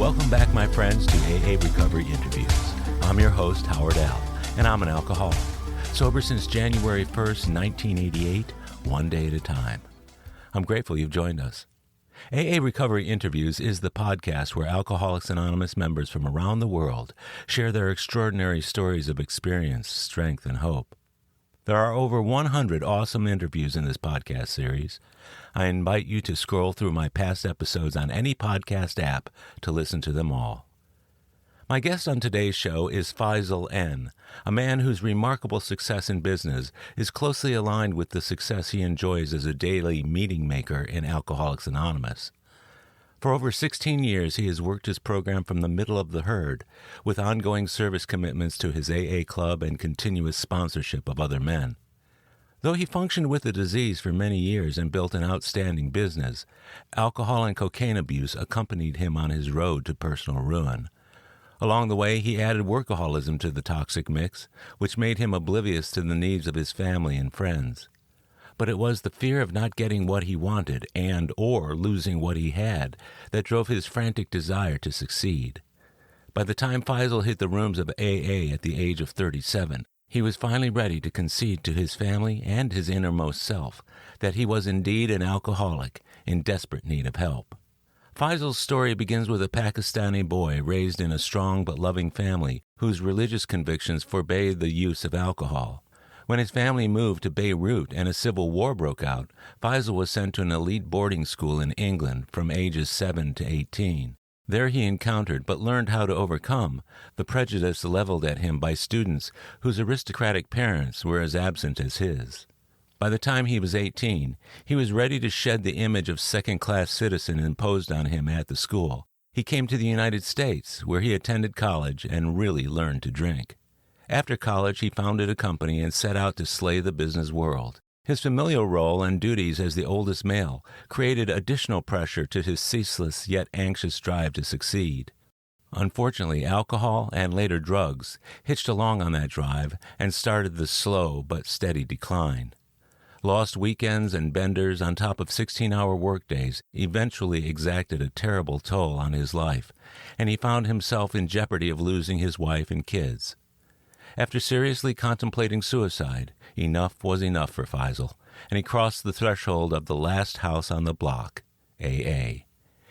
Welcome back, my friends, to AA Recovery Interviews. I'm your host, Howard Al, and I'm an alcoholic. Sober since January 1st, 1988, one day at a time. I'm grateful you've joined us. AA Recovery Interviews is the podcast where Alcoholics Anonymous members from around the world share their extraordinary stories of experience, strength, and hope. There are over 100 awesome interviews in this podcast series. I invite you to scroll through my past episodes on any podcast app to listen to them all. My guest on today's show is Faisal N., a man whose remarkable success in business is closely aligned with the success he enjoys as a daily meeting maker in Alcoholics Anonymous. For over 16 years, he has worked his program from the middle of the herd, with ongoing service commitments to his AA club and continuous sponsorship of other men. Though he functioned with the disease for many years and built an outstanding business, alcohol and cocaine abuse accompanied him on his road to personal ruin. Along the way, he added workaholism to the toxic mix, which made him oblivious to the needs of his family and friends. But it was the fear of not getting what he wanted and or losing what he had that drove his frantic desire to succeed. By the time Faisal hit the rooms of AA at the age of 37, he was finally ready to concede to his family and his innermost self that he was indeed an alcoholic in desperate need of help. Faisal's story begins with a Pakistani boy raised in a strong but loving family whose religious convictions forbade the use of alcohol. When his family moved to Beirut and a civil war broke out, Faisal was sent to an elite boarding school in England from ages 7 to 18. There he encountered, but learned how to overcome, the prejudice leveled at him by students whose aristocratic parents were as absent as his. By the time he was 18, he was ready to shed the image of second-class citizen imposed on him at the school. He came to the United States, where he attended college and really learned to drink. After college, he founded a company and set out to slay the business world. His familial role and duties as the oldest male created additional pressure to his ceaseless yet anxious drive to succeed. Unfortunately, alcohol and later drugs hitched along on that drive and started the slow but steady decline. Lost weekends and benders on top of 16-hour workdays eventually exacted a terrible toll on his life, and he found himself in jeopardy of losing his wife and kids. After seriously contemplating suicide, enough was enough for Faisal, and he crossed the threshold of the last house on the block, AA.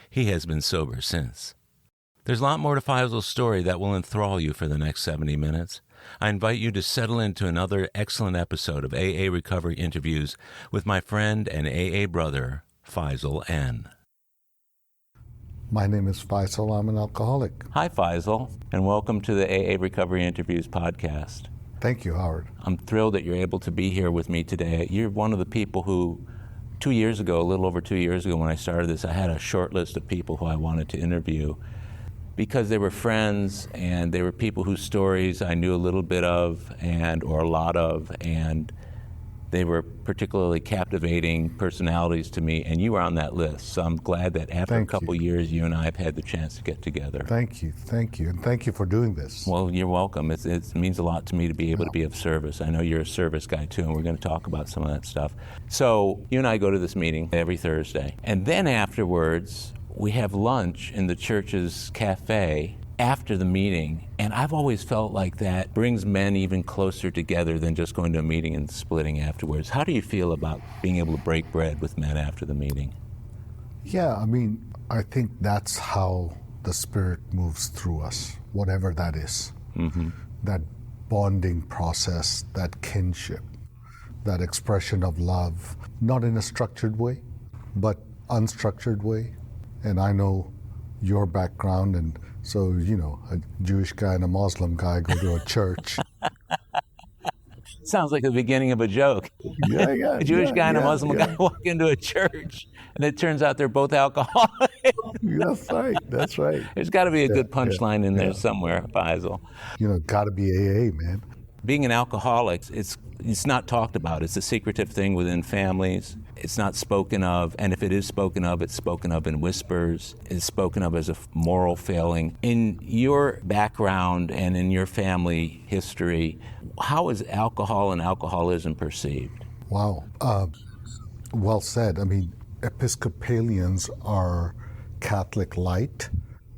He has been sober since. There's a lot more to Faisal's story that will enthrall you for the next 70 minutes. I invite you to settle into another excellent episode of AA Recovery Interviews with my friend and AA brother, Faisal N. My name is Faisal. I'm an alcoholic. Hi, Faisal, and welcome to the AA Recovery Interviews podcast. Thank you, Howard. I'm thrilled that you're able to be here with me today. You're one of the people who, 2 years ago, a little over 2 years ago when I started this, I had a short list of people who I wanted to interview because they were friends and they were people whose stories I knew a little bit of or a lot of, and they were particularly captivating personalities to me, and you were on that list. So I'm glad that after a couple years, you and I have had the chance to get together. Thank you, and thank you for doing this. Well, you're welcome. It means a lot to me to be able to be of service. I know you're a service guy too, and we're going to talk about some of that stuff. So you and I go to this meeting every Thursday, and then afterwards, we have lunch in the church's cafe after the meeting, and I've always felt like that brings men even closer together than just going to a meeting and splitting afterwards. How do you feel about being able to break bread with men after the meeting? Yeah, I think that's how the Spirit moves through us, whatever that is. Mm-hmm. That bonding process, that kinship, that expression of love, not in a structured way, but unstructured way. And I know your background, and so, a Jewish guy and a Muslim guy go to a church. Sounds like the beginning of a joke. Yeah, a Jewish guy and a Muslim guy walk into a church, and it turns out they're both alcoholics. That's right. There's got to be a good punchline in there somewhere, Faisal. Got to be AA, man. Being an alcoholic, it's not talked about. It's a secretive thing within families. It's not spoken of, and if it is spoken of, it's spoken of in whispers. It's spoken of as a moral failing. In your background and in your family history, how is alcohol and alcoholism perceived? Wow. Well said. Episcopalians are Catholic light,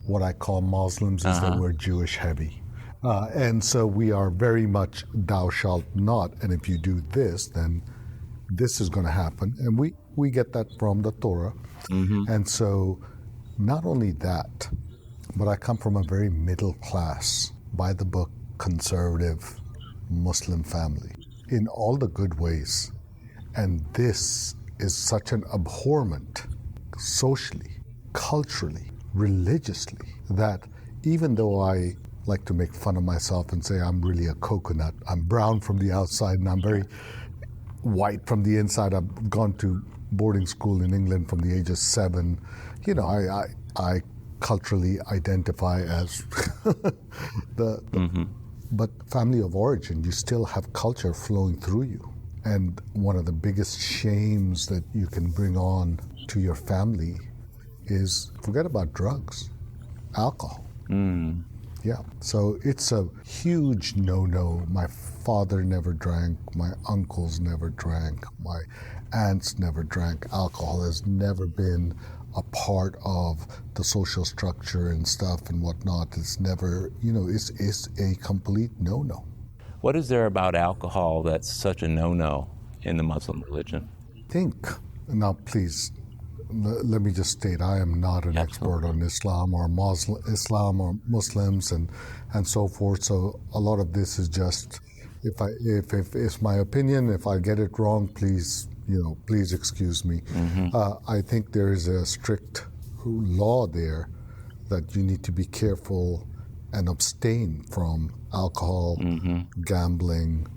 what I call Muslims is that we're Jewish heavy. And so we are very much thou shalt not, and if you do this, then this is going to happen. And we get that from the Torah. And so not only that, but I come from a very middle class, by the book, conservative Muslim family in all the good ways. And this is such an abhorrent, socially, culturally, religiously, that even though I like to make fun of myself and say I'm really a coconut, I'm brown from the outside and I'm very white from the inside. I've gone to boarding school in England from the age of 7. You know, I culturally identify as but family of origin, you still have culture flowing through you. And one of the biggest shames that you can bring on to your family is forget about drugs, alcohol. Yeah, so it's a huge no-no. My father never drank, my uncles never drank, my aunts never drank. Alcohol has never been a part of the social structure and stuff and whatnot. It's never, it's a complete no-no. What is there about alcohol that's such a no-no in the Muslim religion? Now please, let me just state, I am not an expert on Islam or Muslims and so forth. So a lot of this is just, if it's my opinion, if I get it wrong, please excuse me. I think there is a strict law there that you need to be careful and abstain from alcohol, gambling.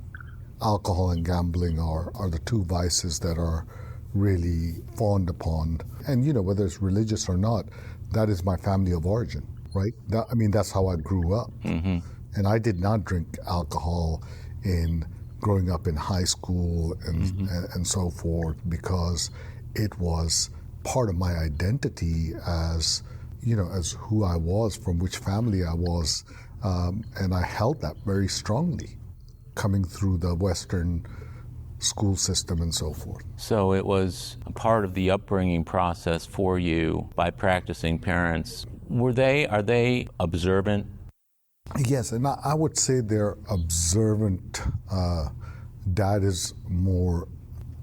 Alcohol and gambling are the two vices that are really fawned upon. And, whether it's religious or not, that is my family of origin, right? That's how I grew up. And I did not drink alcohol in growing up in high school and so forth, because it was part of my identity as who I was, from which family I was. And I held that very strongly coming through the Western school system and so forth. So it was a part of the upbringing process for you by practicing parents. Are they observant? Yes, and I would say they're observant. Dad is more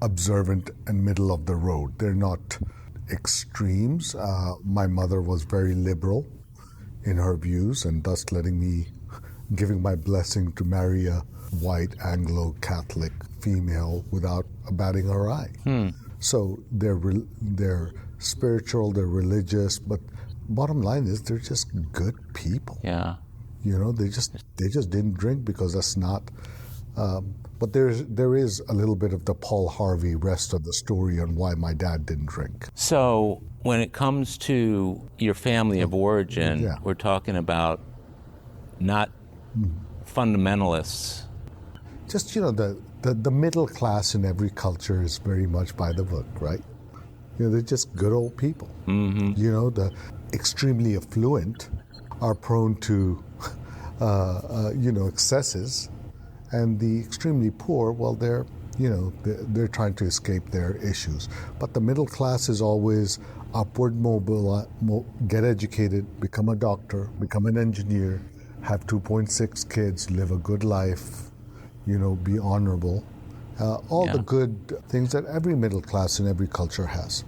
observant and middle of the road. They're not extremes. My mother was very liberal in her views, and thus giving my blessing to marry a white Anglo-Catholic female without batting her eye. So they're spiritual, they're religious, but bottom line is they're just good people. Yeah. They just didn't drink because that's not. But there is a little bit of the Paul Harvey rest of the story on why my dad didn't drink. So when it comes to your family of origin, we're talking about not fundamentalists. Just, the middle class in every culture is very much by the book, right? They're just good old people. The extremely affluent are prone to, excesses, and the extremely poor, well, they're trying to escape their issues. But the middle class is always upward mobile, get educated, become a doctor, become an engineer, have 2.6 kids, live a good life, be honorable. All the good things that every middle class in every culture has,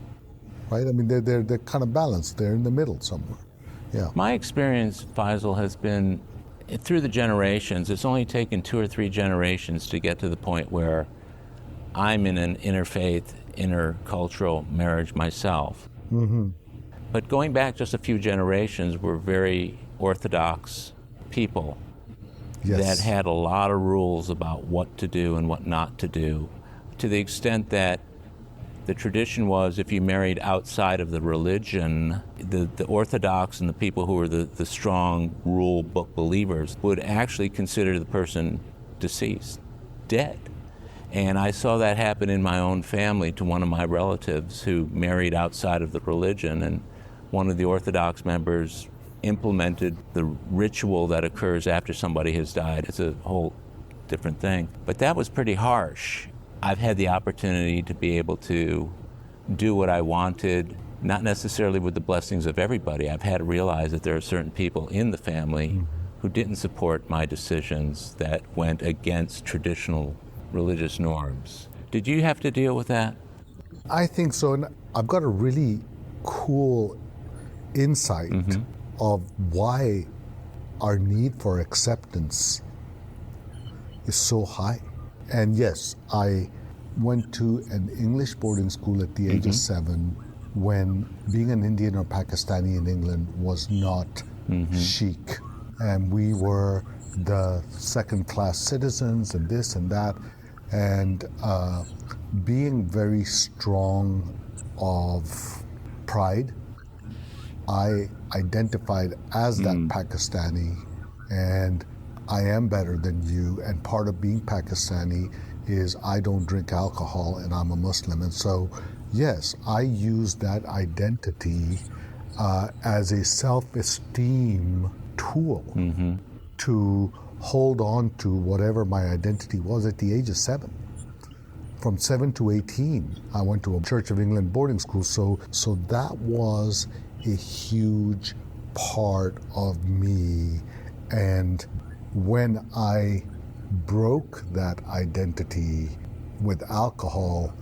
right? They're kind of balanced. They're in the middle somewhere. Yeah. My experience, Faisal, has been through the generations. It's only taken 2 or 3 generations to get to the point where I'm in an interfaith, intercultural marriage myself. But going back just a few generations, we're very orthodox people that had a lot of rules about what to do and what not to do, to the extent that the tradition was if you married outside of the religion, the Orthodox and the people who were the strong rule book believers would actually consider the person deceased, dead. And I saw that happen in my own family to one of my relatives who married outside of the religion, and one of the Orthodox members implemented the ritual that occurs after somebody has died. It's a whole different thing. But that was pretty harsh. I've had the opportunity to be able to do what I wanted not necessarily with the blessings of everybody. I've had to realize that there are certain people in the family who didn't support my decisions that went against traditional religious norms. Did you have to deal with that? I think so. And I've got a really cool insight of why our need for acceptance is so high. And yes, I went to an English boarding school at the age of 7 when being an Indian or Pakistani in England was not chic. And we were the second-class citizens and this and that. And being very strong of pride, I identified as that Pakistani, and I am better than you. And part of being Pakistani is I don't drink alcohol and I'm a Muslim. And so, yes, I use that identity as a self-esteem tool to hold on to whatever my identity was at the age of 7. From 7 to 18, I went to a Church of England boarding school. So that was a huge part of me. And when I broke that identity with alcohol,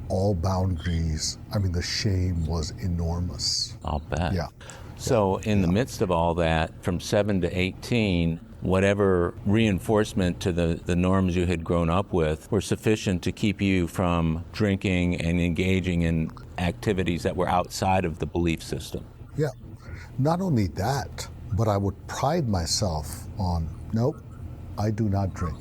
all boundaries, I mean, the shame was enormous. I'll bet. Yeah. So in the midst of all that, from 7 to 18, whatever reinforcement to the norms you had grown up with were sufficient to keep you from drinking and engaging in activities that were outside of the belief system. Yeah. Not only that, but I would pride myself on, nope, I do not drink.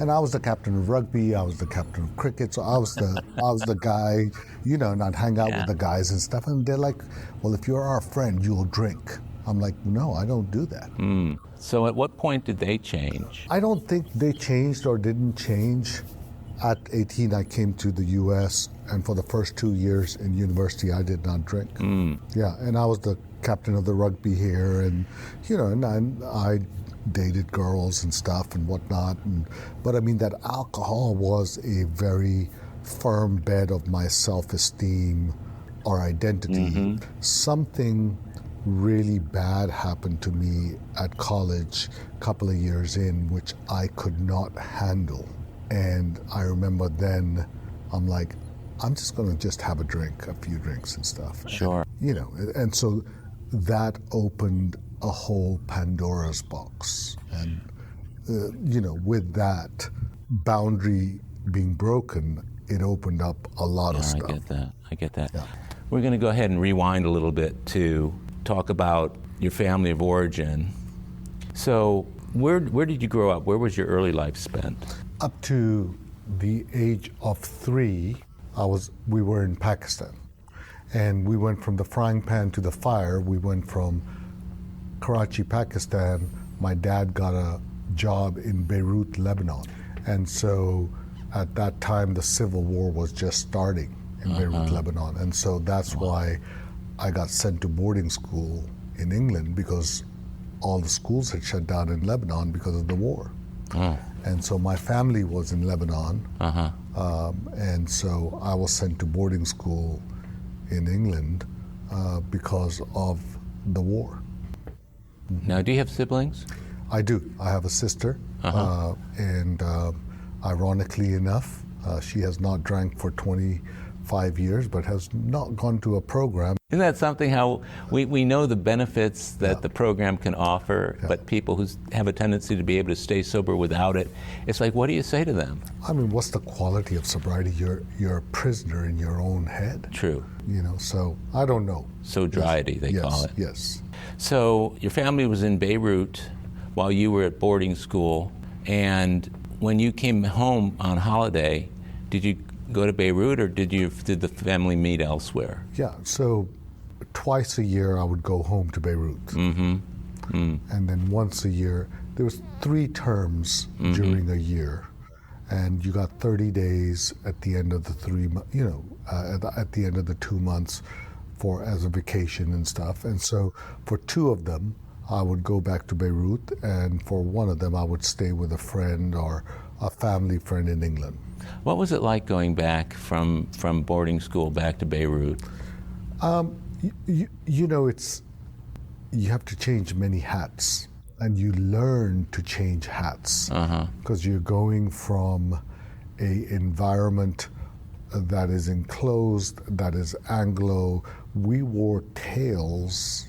And I was the captain of rugby, I was the captain of cricket, so I was the guy, you know, and I'd hang out with the guys and stuff. And they're like, well, if you're our friend, you'll drink. I'm like, no, I don't do that. So at what point did they change? I don't think they changed or didn't change. At 18, I came to the U.S., and for the first 2 years in university, I did not drink. Yeah, and I was the captain of the rugby here, and, you know, and I dated girls and stuff and whatnot. But I mean, that alcohol was a very firm bed of my self-esteem or identity. Something really bad happened to me at college a couple of years in, which I could not handle. And I remember then, I'm like, I'm just going to just have a drink, a few drinks and stuff. Sure. And, you know, and so that opened a whole Pandora's box. And, you know, with that boundary being broken, it opened up a lot of stuff. I get that. Yeah. We're going to go ahead and rewind a little bit to talk about your family of origin. So where did you grow up? Where was your early life spent? Up to the age of 3, we were in Pakistan. And we went from the frying pan to the fire. We went from Karachi, Pakistan. My dad got a job in Beirut, Lebanon. And so at that time, the civil war was just starting in Beirut, Lebanon. And so that's why I got sent to boarding school in England, because all the schools had shut down in Lebanon because of the war. And so my family was in Lebanon. And so I was sent to boarding school in England because of the war. Now, do you have siblings? I do. I have a sister. And ironically enough, she has not drank for 25 years, but has not gone to a program. Isn't that something, how we know the benefits that the program can offer, but people who have a tendency to be able to stay sober without it, it's like, what do you say to them? I mean, what's the quality of sobriety? You're a prisoner in your own head. True. You know, so I don't know. Sobriety, they call it. Yes. So your family was in Beirut while you were at boarding school, and when you came home on holiday, did you go to Beirut, or did the family meet elsewhere? Yeah, so twice a year I would go home to Beirut. And then once a year, there was 3 terms during a year, and you got 30 days at the end of the at the end of the 2 months as a vacation and stuff. And so for 2 of them, I would go back to Beirut, and for 1 of them, I would stay with a friend or a family friend in England. What was it like going back from boarding school back to Beirut? It's you have to change many hats, and you learn to change hats because you're going from a environment that is enclosed, that is Anglo. We wore tails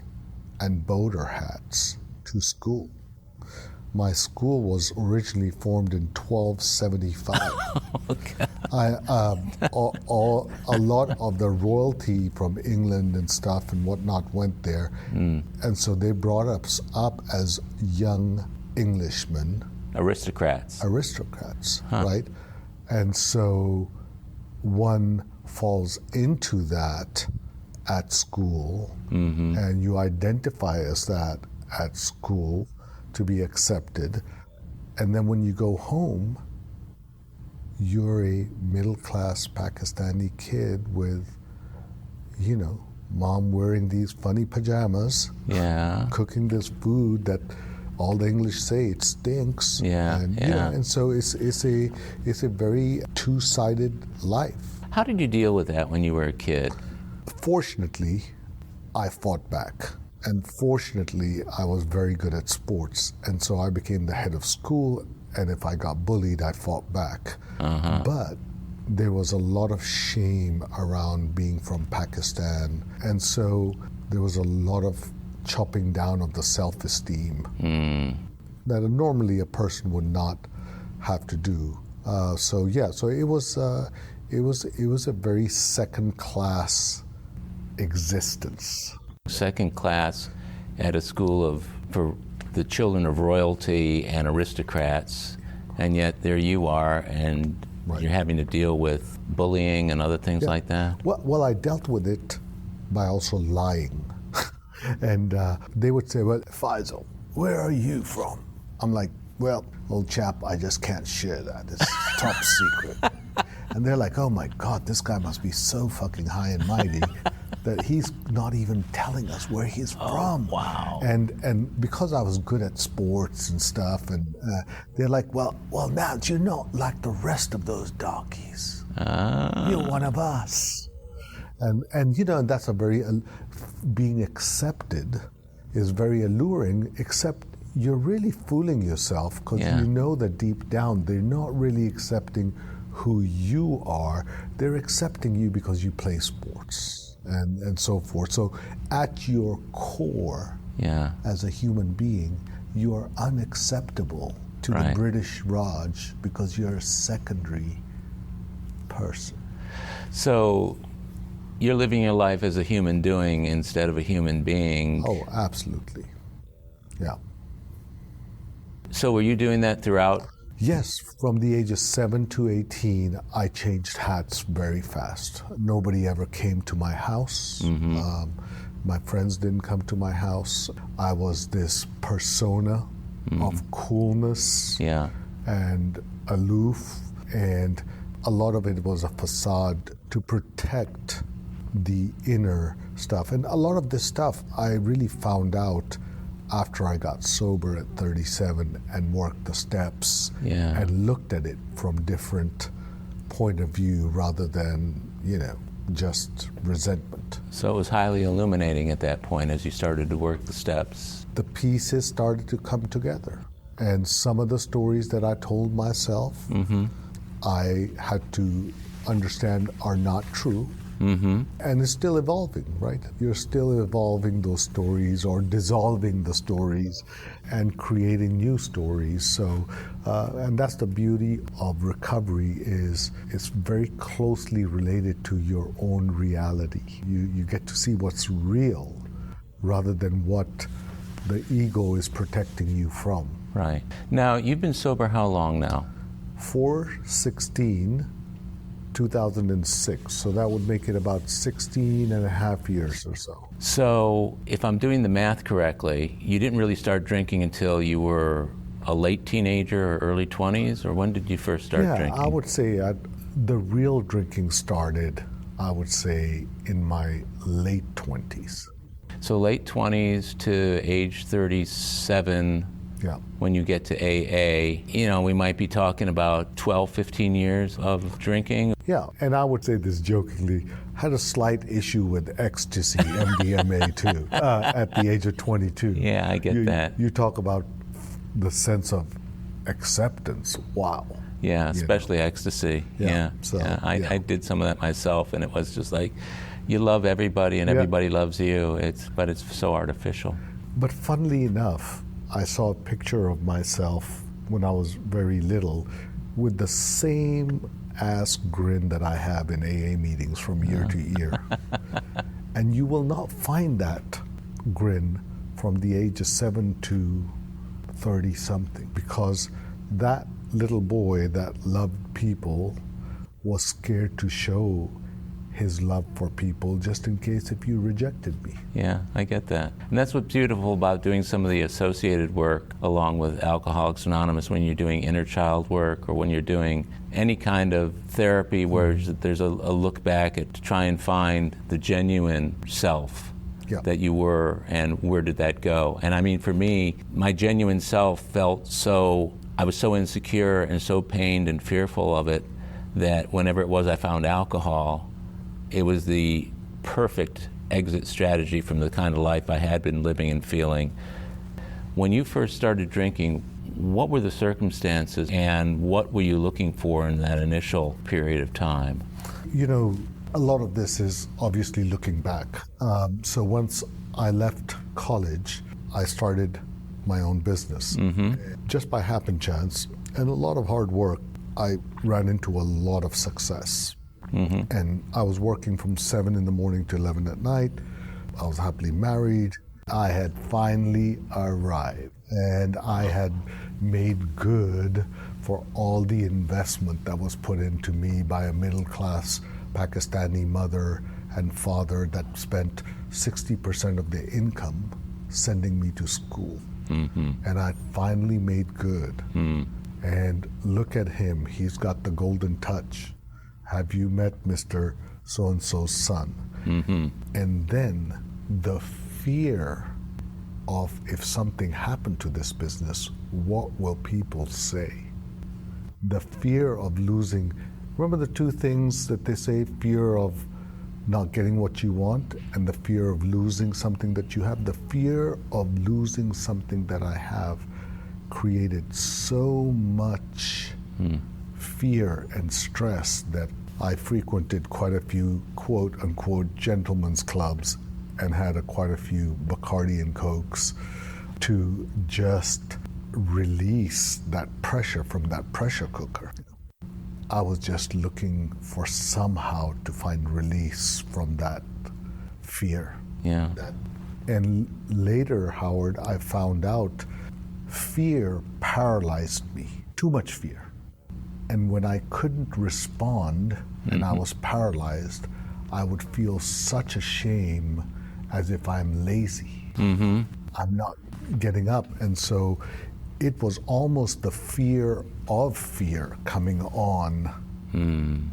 and boater hats to school. My school was originally formed in 1275. Okay. A lot of the royalty from England and stuff and whatnot went there. And so they brought us up as young Englishmen. Aristocrats. Right? And so one falls into that at school, and you identify as that at school to be accepted. And then when you go home, you're a middle-class Pakistani kid with, mom wearing these funny pajamas, cooking this food that all the English say it stinks. And so it's a very two-sided life. How did you deal with that when you were a kid? Fortunately, I fought back. And fortunately, I was very good at sports. And so I became the head of school. And if I got bullied, I fought back. But there was a lot of shame around being from Pakistan. And so there was a lot of chopping down of the self-esteem that normally a person would not have to do. So it was a very second-class existence. Second class at a school for the children of royalty and aristocrats, and yet there you are, and you're having to deal with bullying and other things like that? Well, I dealt with it by also lying. And they would say, well, Faisal, where are you from? I'm like, well, old chap, I just can't share that. It's top secret. And they're like, oh my God, this guy must be so fucking high and mighty that he's not even telling us where he's from. Wow. And because I was good at sports and stuff, and they're like, well, now you're not like the rest of those darkies. You're one of us. And that's a very, being accepted is very alluring, except you're really fooling yourself because you know that deep down they're not really accepting who you are. They're accepting you because you play sports and so forth. So at your core, as a human being, you are unacceptable to the British Raj because you're a secondary person. So you're living your life as a human doing instead of a human being. Oh, absolutely. Yeah. So were you doing that throughout? Yes, from the age of 7 to 18, I changed hats very fast. Nobody ever came to my house. My friends didn't come to my house. I was this persona of coolness and aloof, and a lot of it was a facade to protect the inner stuff. And a lot of this stuff I really found out after I got sober at 37 and worked the steps and looked at it from different point of view rather than, just resentment. So it was highly illuminating at that point as you started to work the steps. The pieces started to come together. And some of the stories that I told myself, I had to understand are not true. And it's still evolving, right? You're still evolving those stories or dissolving the stories and creating new stories. So, and that's the beauty of recovery is it's very closely related to your own reality. You get to see what's real rather than what the ego is protecting you from. Right. Now, you've been sober how long now? 4/16/2006, so that would make it about 16 and a half years or so. So if I'm doing the math correctly, you didn't really start drinking until you were a late teenager or early 20s, or when did you first start drinking? I would say the real drinking started, I would say, in my late 20s. So late 20s to age 37, Yeah. When you get to AA, we might be talking about 12, 15 years of drinking. Yeah, and I would say this jokingly, had a slight issue with ecstasy, MDMA too, at the age of 22. Yeah, I get that. You talk about the sense of acceptance. Wow. Yeah, especially ecstasy. Yeah. I did some of that myself, and it was just like, you love everybody and everybody loves you. But it's so artificial. But funnily enough, I saw a picture of myself when I was very little with the same ass grin that I have in AA meetings from year to year. And you will not find that grin from the age of 7 to 30 something, because that little boy that loved people was scared to show his love for people just in case if you rejected me. Yeah, I get that. And that's what's beautiful about doing some of the associated work along with Alcoholics Anonymous, when you're doing inner child work or when you're doing any kind of therapy where there's a look back at to try and find the genuine self that you were, and where did that go. And I mean, for me, my genuine self felt I was so insecure and so pained and fearful of it that whenever it was I found alcohol, it was the perfect exit strategy from the kind of life I had been living and feeling. When you first started drinking, what were the circumstances and what were you looking for in that initial period of time? A lot of this is obviously looking back. So once I left college, I started my own business. Just by happen chance and a lot of hard work, I ran into a lot of success. And I was working from 7 in the morning to 11 at night. I was happily married. I had finally arrived, and I had made good for all the investment that was put into me by a middle-class Pakistani mother and father that spent 60% of their income sending me to school. And I finally made good. And look at him, he's got the golden touch. Have you met Mr. So-and-so's son? And then the fear of, if something happened to this business, what will people say? The fear of losing. Remember the two things that they say, fear of not getting what you want and the fear of losing something that you have? The fear of losing something that I have created so much fear and stress that I frequented quite a few quote-unquote gentlemen's clubs and had quite a few Bacardi and Cokes to just release that pressure from that pressure cooker. I was just looking for somehow to find release from that fear. Yeah. And later, Howard, I found out fear paralyzed me. Too much fear. And when I couldn't respond and I was paralyzed, I would feel such a shame, as if I'm lazy. I'm not getting up. And so it was almost the fear of fear coming on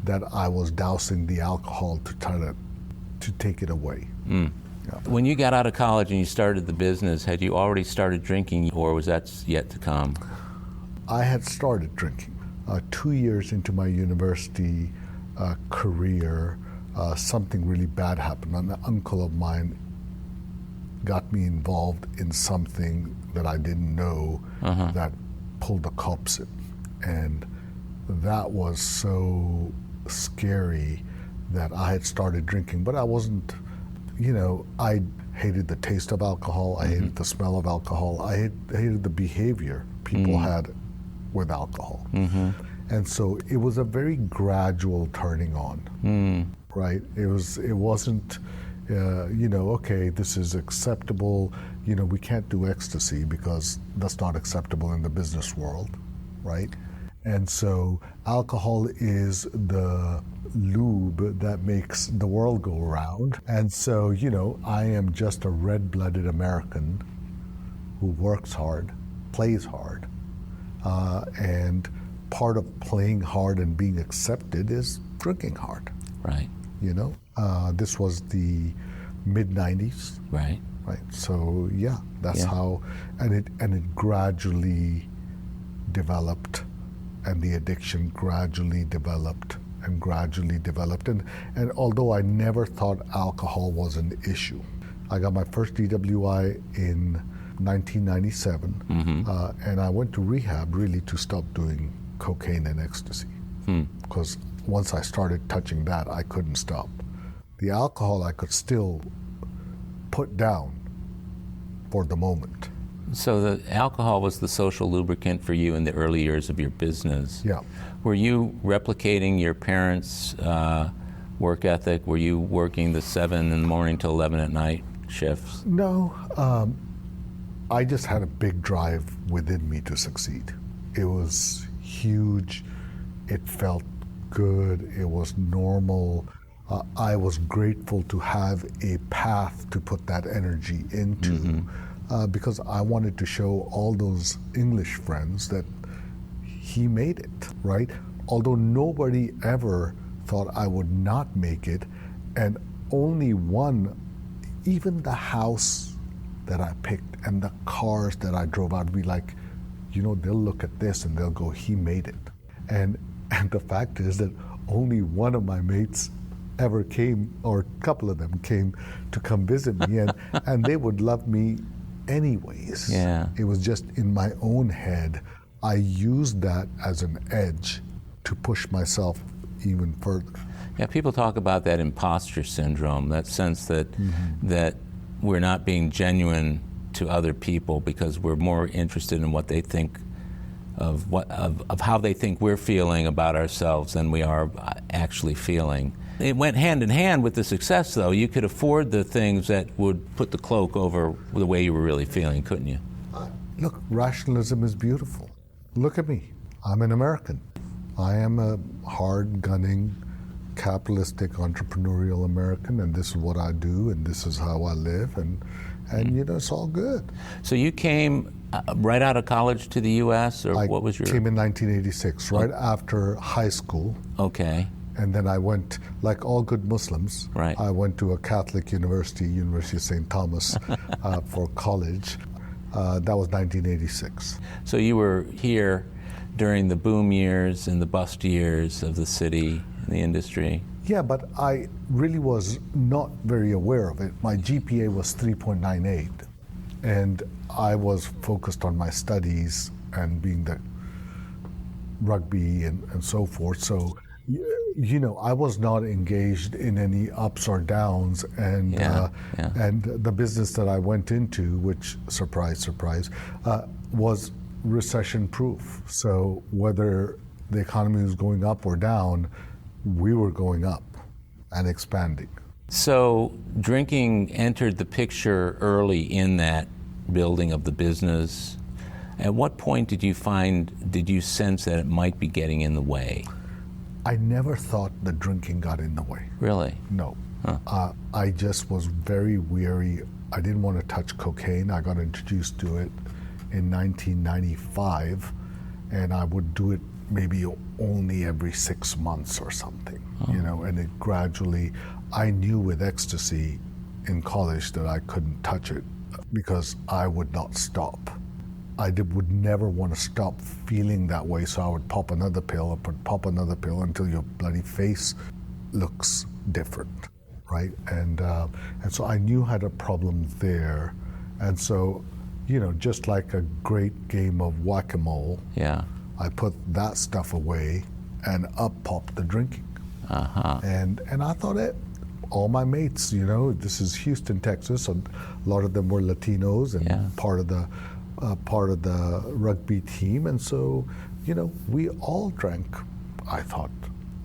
that I was dousing the alcohol to try to take it away. Yeah. When you got out of college and you started the business, had you already started drinking, or was that yet to come? I had started drinking. 2 years into my university career, something really bad happened. An uncle of mine got me involved in something that I didn't know that pulled the cops in. And that was so scary that I had started drinking. But I wasn't, I hated the taste of alcohol. I hated the smell of alcohol. I hated the behavior people had with alcohol. And so it was a very gradual turning on, right? It wasn't, okay, this is acceptable. We can't do ecstasy because that's not acceptable in the business world, right? And so alcohol is the lube that makes the world go around. And so, I am just a red-blooded American who works hard, plays hard, and part of playing hard and being accepted is drinking hard. Right. This was the mid-90s. Right. right? So yeah, that's how, and it gradually developed, and the addiction gradually developed and gradually developed. And although I never thought alcohol was an issue, I got my first DWI in 1997, and I went to rehab really to stop doing cocaine and ecstasy, because once I started touching that, I couldn't stop. The alcohol I could still put down for the moment. So the alcohol was the social lubricant for you in the early years of your business. Yeah. Were you replicating your parents' work ethic? Were you working the 7 in the morning till 11 at night shifts? No, I just had a big drive within me to succeed. It was huge. It felt good. It was normal. I was grateful to have a path to put that energy into, because I wanted to show all those English friends that he made it, right? Although nobody ever thought I would not make it, and only one, even the house that I picked and the cars that I drove, I'd be like, they'll look at this and they'll go, he made it. And the fact is that only one of my mates ever came, or a couple of them came to come visit me, and they would love me anyways. Yeah. It was just in my own head. I used that as an edge to push myself even further. Yeah, people talk about that imposter syndrome, that sense that that we're not being genuine to other people because we're more interested in what they think of how they think we're feeling about ourselves than we are actually feeling. It went hand in hand with the success, though. You could afford the things that would put the cloak over the way you were really feeling, couldn't you? Look, rationalism is beautiful. Look at me. I'm an American. I am a hard-gunning, capitalistic, entrepreneurial American, and this is what I do, and this is how I live, and it's all good. So you came right out of college to the U.S., or what was your... I came in 1986, right after high school. Okay. And then I went, like all good Muslims, right. I went to a Catholic university, University of St. Thomas, for college. That was 1986. So you were here during the boom years and the bust years of the city and the industry. Yeah, but I really was not very aware of it. My GPA was 3.98, and I was focused on my studies and being the rugby and so forth. So, I was not engaged in any ups or downs, and and the business that I went into, which surprise, was recession-proof. So whether the economy was going up or down, we were going up and expanding. So drinking entered the picture early in that building of the business. At what point did you sense that it might be getting in the way? I never thought the drinking got in the way. Really? No. Huh. I just was very weary. I didn't want to touch cocaine. I got introduced to it in 1995, and I would do it maybe only every 6 months or something, and it gradually, I knew with ecstasy in college that I couldn't touch it because I would not stop. I would never want to stop feeling that way, so I would pop another pill pop another pill until your bloody face looks different, right? And so I knew I had a problem there, and so, just like a great game of whack-a-mole, I put that stuff away and up popped the drinking. And I thought all my mates, this is Houston, Texas, and a lot of them were Latinos and part of the rugby team, and so we all drank, I thought,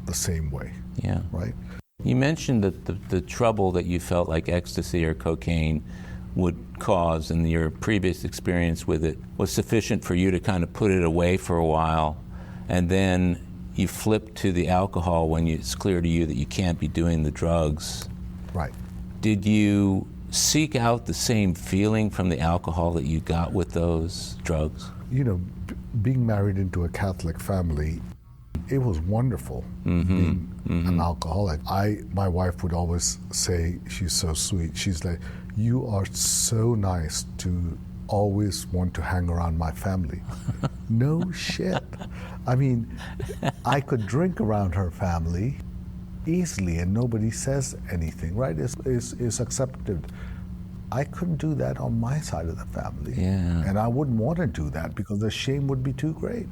the same way. Yeah. Right. You mentioned that the trouble that you felt like ecstasy or cocaine would cause in your previous experience with it was sufficient for you to kind of put it away for a while, and then you flip to the alcohol when it's clear to you that you can't be doing the drugs. Right. Did you seek out the same feeling from the alcohol that you got with those drugs? Being married into a Catholic family, it was wonderful being an alcoholic. My wife would always say, she's so sweet, she's like, you are so nice to always want to hang around my family. No shit. I mean, I could drink around her family easily and nobody says anything, right? It's accepted. I couldn't do that on my side of the family. Yeah. And I wouldn't want to do that because the shame would be too great.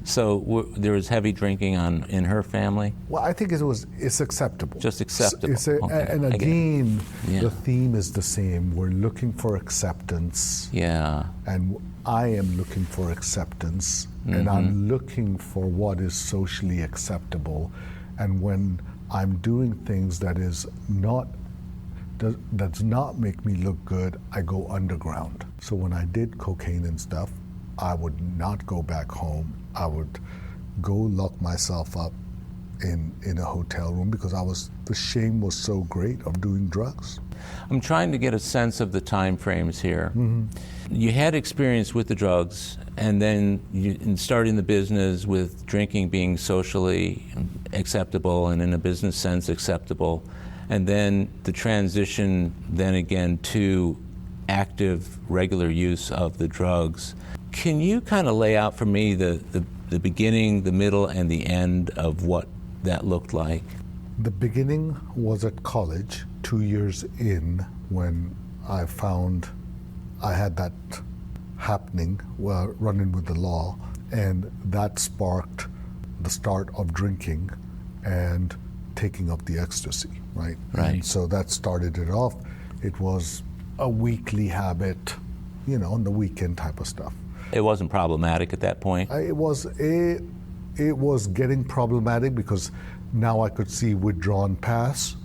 So there was heavy drinking in her family? Well, I think it's acceptable. Just acceptable. Okay. And again, the theme is the same. We're looking for acceptance. Yeah. And I am looking for acceptance. And I'm looking for what is socially acceptable. And when I'm doing things that does not make me look good, I go underground. So when I did cocaine and stuff, I would not go back home. I would go lock myself up in a hotel room because the shame was so great of doing drugs. I'm trying to get a sense of the time frames here. You had experience with the drugs, and then in starting the business with drinking being socially acceptable and in a business sense acceptable, and then the transition then again to active, regular use of the drugs. Can you kind of lay out for me the beginning, the middle, and the end of what that looked like? The beginning was at college, 2 years in, when I found I had that happening, running with the law, and that sparked the start of drinking and taking up the ecstasy, right? Right. And so that started it off. It was a weekly habit, on the weekend type of stuff. It wasn't problematic at that point? It was getting problematic because now I could see withdrawn pass,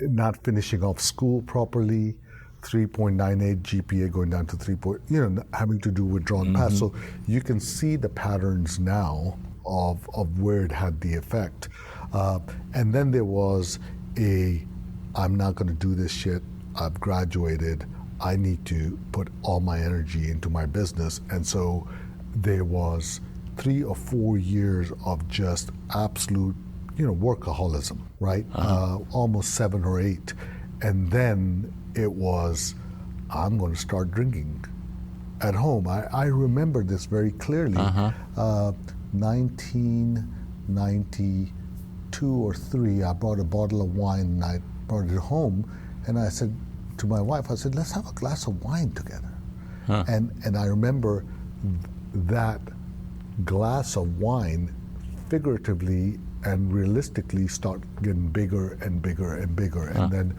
not finishing off school properly, 3.98 GPA going down to 3. Having to do withdrawn pass. So you can see the patterns now of where it had the effect. And then there was I'm not going to do this shit. I've graduated. I need to put all my energy into my business. And so there was 3 or 4 years of just absolute, workaholism, right? Almost 7 or 8. And then it was, I'm going to start drinking at home. I remember this very clearly. 1992 or 3, I brought a bottle of wine and I brought it home. And I said to my wife, let's have a glass of wine together. And I remember that glass of wine figuratively and realistically start getting bigger and bigger and bigger. And then,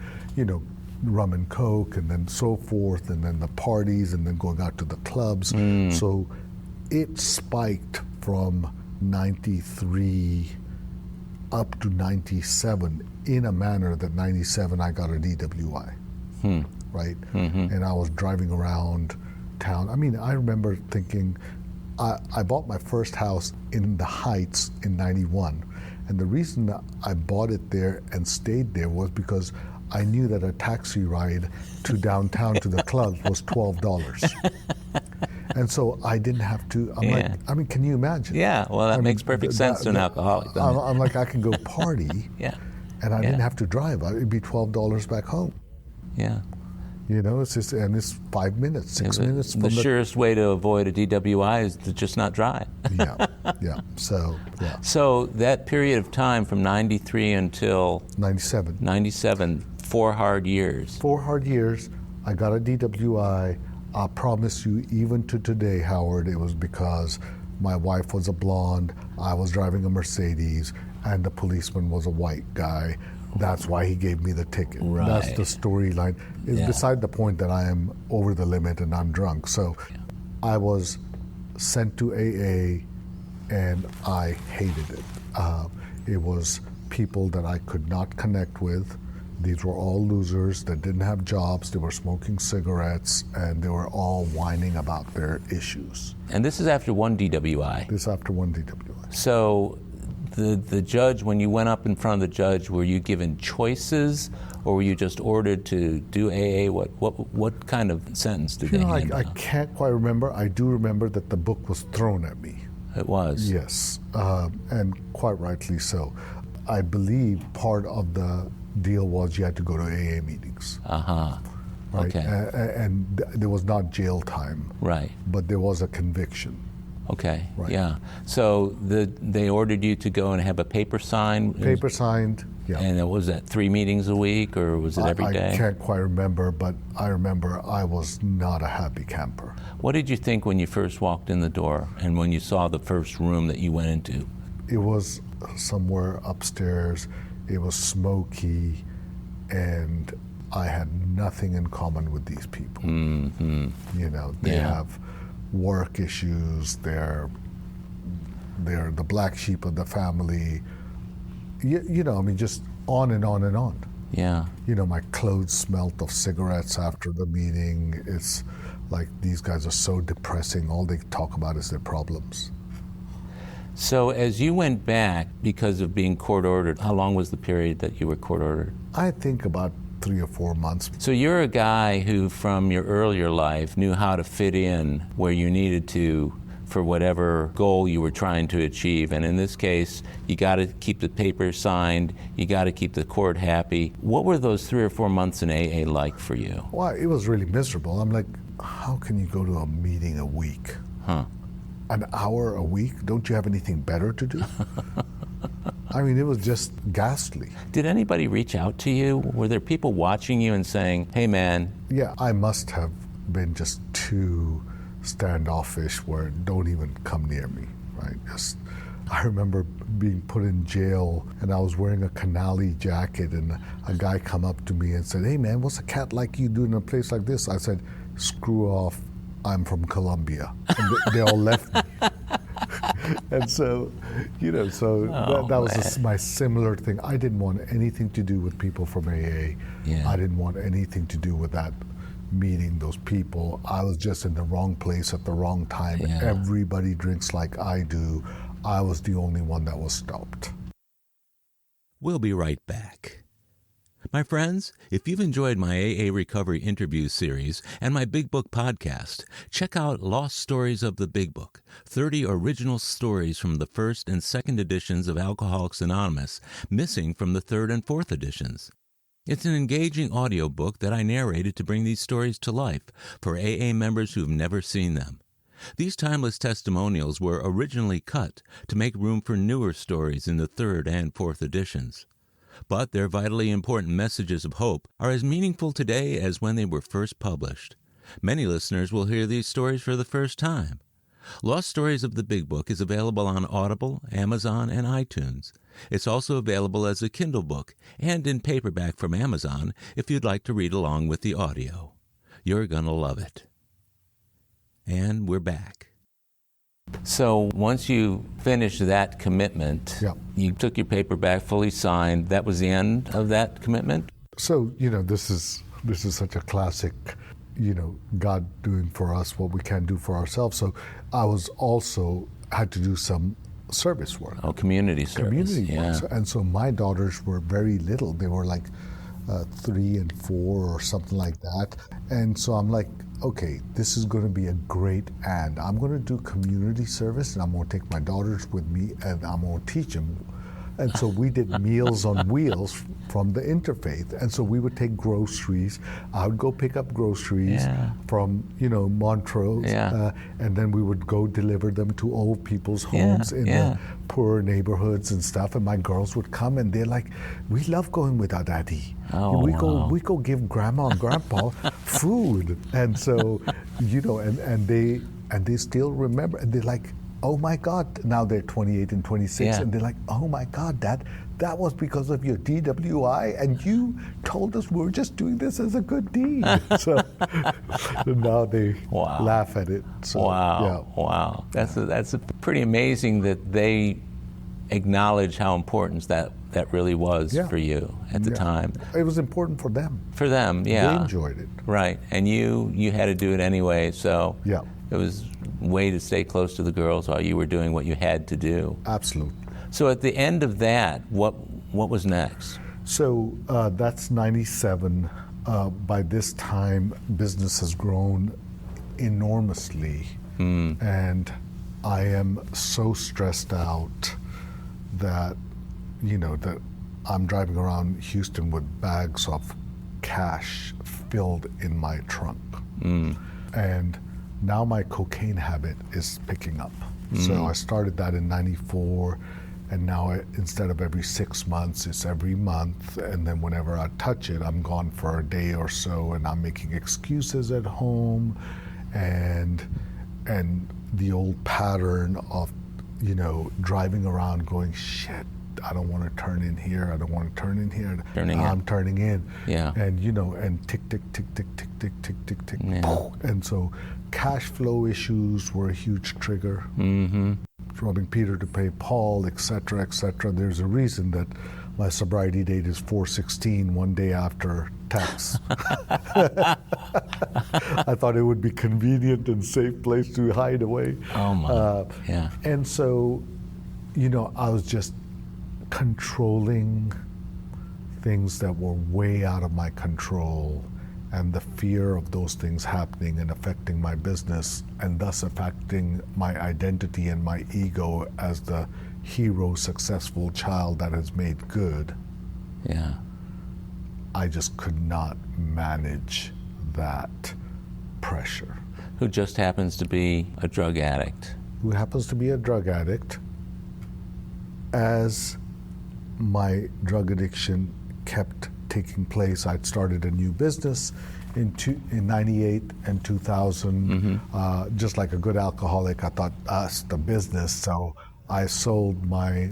rum and coke and then so forth, and then the parties and then going out to the clubs. So it spiked from 93 up to 97 in a manner that 97 I got a DWI. Right? And I was driving around town. I mean, I remember thinking, I bought my first house in the Heights in 91. And the reason that I bought it there and stayed there was because I knew that a taxi ride to downtown to the club was $12. And so I didn't have to, can you imagine? Yeah, well, that makes perfect sense to an alcoholic. I'm like, I can go party. And I didn't have to drive. It'd be $12 back home. Yeah. It's just, and it's 5 minutes, 6 minutes. The surest way to avoid a DWI is to just not drive. So that period of time from 93 until 97, 4 hard years. 4 hard years. I got a DWI. I promise you, even to today, Howard, it was because my wife was a blonde, I was driving a Mercedes, and the policeman was a white guy. That's why he gave me the ticket. Right. That's the storyline. It's beside the point that I am over the limit and I'm drunk. So I was sent to AA and I hated it. It was people that I could not connect with. These were all losers that didn't have jobs. They were smoking cigarettes and they were all whining about their issues. And this is after one DWI? This is after one DWI. So the judge, when you went up in front of the judge, were you given choices or were you just ordered to do AA? What kind of sentence did they hand down? I can't quite remember. I do remember that the book was thrown at me. It was? Yes, and quite rightly so. I believe part of the deal was you had to go to AA meetings. Uh-huh. Right? Okay. And there was not jail time. Right. But there was a conviction. Okay. Right. Yeah. So they ordered you to go and have a paper signed? Paper signed, yeah. And was that 3 meetings a week, or was it every day? I can't quite remember, but I remember I was not a happy camper. What did you think when you first walked in the door and when you saw the first room that you went into? It was somewhere upstairs. It was smoky, and I had nothing in common with these people. Mm-hmm. You know, they have work issues. They're the black sheep of the family. You know, I mean, just on and on and on. Yeah. You know, my clothes smelt of cigarettes after the meeting. It's like these guys are so depressing. All they talk about is their problems. So as you went back because of being court-ordered, how long was the period that you were court-ordered? I think about 3 or 4 months. So you're a guy who, from your earlier life, knew how to fit in where you needed to for whatever goal you were trying to achieve. And in this case, you got to keep the paper signed, you got to keep the court happy. What were those 3 or 4 months in AA like for you? Well, it was really miserable. I'm like, how can you go to a meeting a week? Huh. An hour a week? Don't you have anything better to do? I mean, it was just ghastly. Did anybody reach out to you? Were there people watching you and saying, hey man? Yeah, I must have been just too standoffish where don't even come near me, right? I remember being put in jail and I was wearing a canali jacket and a guy come up to me and said, hey man, what's a cat like you doing in a place like this? I said, screw off, I'm from Colombia. And they all left me. And so, you know, that was my similar thing. I didn't want anything to do with people from AA. Yeah. I didn't want anything to do with that meeting, those people. I was just in the wrong place at the wrong time. Yeah. Everybody drinks like I do. I was the only one that was stopped. We'll be right back. My friends, if you've enjoyed my AA Recovery interview series and my Big Book podcast, check out Lost Stories of the Big Book, 30 original stories from the first and second editions of Alcoholics Anonymous, missing from the third and fourth editions. It's an engaging audiobook that I narrated to bring these stories to life for AA members who've never seen them. These timeless testimonials were originally cut to make room for newer stories in the third and fourth editions. But their vitally important messages of hope are as meaningful today as when they were first published. Many listeners will hear these stories for the first time. Lost Stories of the Big Book is available on Audible, Amazon, and iTunes. It's also available as a Kindle book and in paperback from Amazon if you'd like to read along with the audio. You're going to love it. And we're back. So once you finished that commitment, you took your paperback fully signed. That was the end of that commitment? So, you know, this is such a classic, you know, God doing for us what we can't do for ourselves. So I was also had to do some service work. Oh, community service. Community work. And so my daughters were very little. They were like 3 and 4 or something like that. And so I'm like, okay, this is going to be a great and I'm going to do community service and I'm going to take my daughters with me and I'm going to teach them. And so we did Meals on Wheels from the interfaith. And so we would take groceries. I would go pick up groceries from, you know, Montrose. And then we would go deliver them to old people's homes in the poorer neighborhoods and stuff. And my girls would come and they're like, we love going with our daddy. We go give grandma and grandpa food. And so, you know, and they still remember. And they're like, oh my God, now they're 28 and 26, and they're like, oh my God, Dad, that was because of your DWI, and you told us we were just doing this as a good deed. So now they laugh at it. So, Wow. That's pretty amazing that they acknowledge how important that really was for you at the time. It was important for them. For them, They enjoyed it. Right, and you had to do it anyway, so it was a way to stay close to the girls while you were doing what you had to do. Absolutely. So at the end of that, what was next? So that's 97. By this time, business has grown enormously, and I am so stressed out that, you know, that I'm driving around Houston with bags of cash filled in my trunk. And now my cocaine habit is picking up. So I started that in 94, and now instead of every 6 months, it's every month. And then whenever I touch it, I'm gone for a day or so, and I'm making excuses at home, and the old pattern of, driving around going, shit, I don't want to turn in here. I don't want to turn in here. I'm turning in. Yeah. And, and tick, tick, tick, tick, tick, tick, tick, tick, tick. Yeah. And so cash flow issues were a huge trigger. Robbing Peter to pay Paul, et cetera, et cetera. There's a reason that my sobriety date is 4/16, one day after tax. I thought it would be convenient and safe place to hide away. Oh my, yeah. And so, I was just controlling things that were way out of my control, and the fear of those things happening and affecting my business, and thus affecting my identity and my ego as the hero, successful child that has made good. Yeah. I just could not manage that pressure. Who just happens to be a drug addict. Who happens to be a drug addict. As my drug addiction kept taking place, I'd started a new business in 98 and 2000. Just like a good alcoholic, I thought, that's the business. So I sold my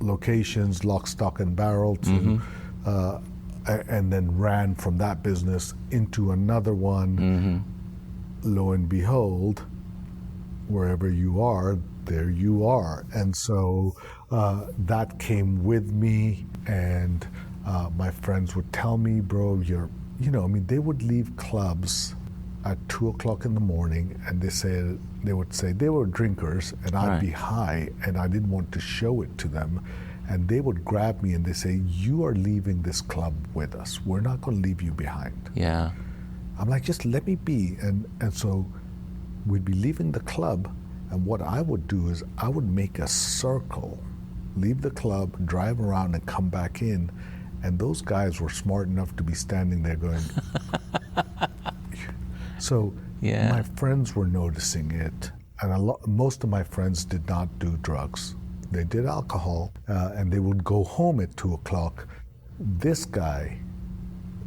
locations, lock, stock, and barrel to, and then ran from that business into another one. Lo and behold, wherever you are, there you are. And so that came with me, and my friends would tell me, bro, they would leave clubs at 2 o'clock in the morning, and they would say they were drinkers, and I'd be high, and I didn't want to show it to them. And they would grab me and they say, you are leaving this club with us. We're not going to leave you behind. Yeah. I'm like, just let me be. And so we'd be leaving the club, and what I would do is I would make a circle, leave the club, drive around, and come back in. And those guys were smart enough to be standing there going, so my friends were noticing it. And most of my friends did not do drugs. They did alcohol, and they would go home at 2 o'clock. This guy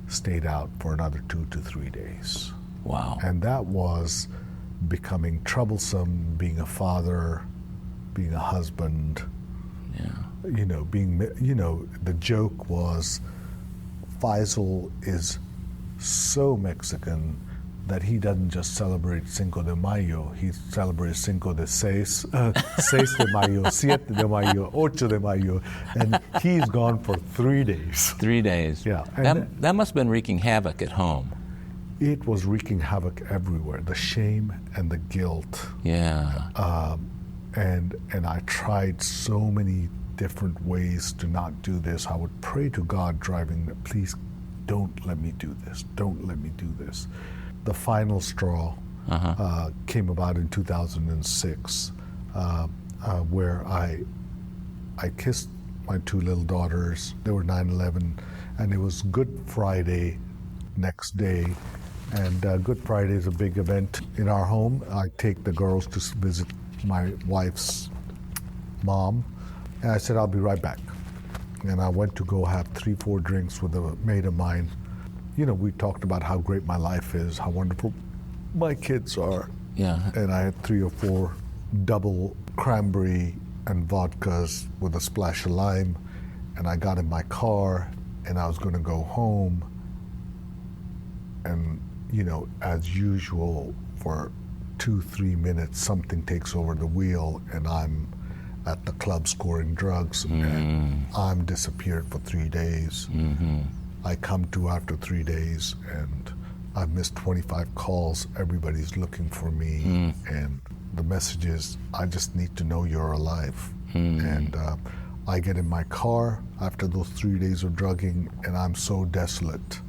stayed out for another 2 to 3 days. Wow. And that was becoming troublesome, being a father, being a husband. Yeah. The joke was Faisal is so Mexican that he doesn't just celebrate Cinco de Mayo, he celebrates Cinco de Seis, Seis de Mayo, Siete de Mayo, Ocho de Mayo, and he's gone for 3 days. 3 days. Yeah. That must have been wreaking havoc at home. It was wreaking havoc everywhere, the shame and the guilt. Yeah. And I tried so many different ways to not do this. I would pray to God driving, please don't let me do this, don't let me do this. The final straw came about in 2006, where I kissed my 2 little daughters. They were 9/11, and it was Good Friday next day. And Good Friday is a big event in our home. I take the girls to visit my wife's mom, and I said, I'll be right back. And I went to go have 3-4 drinks with a mate of mine. We talked about how great my life is, how wonderful my kids are. Yeah. And I had 3 or 4 double cranberry and vodkas with a splash of lime. And I got in my car, and I was going to go home. And, as usual, for 2-3 minutes, something takes over the wheel, and I'm at the club scoring drugs, and I'm disappeared for 3 days. I come to after 3 days, and I've missed 25 calls. Everybody's looking for me, and the message is, I just need to know you're alive. And I get in my car after those 3 days of drugging, and I'm so desolate.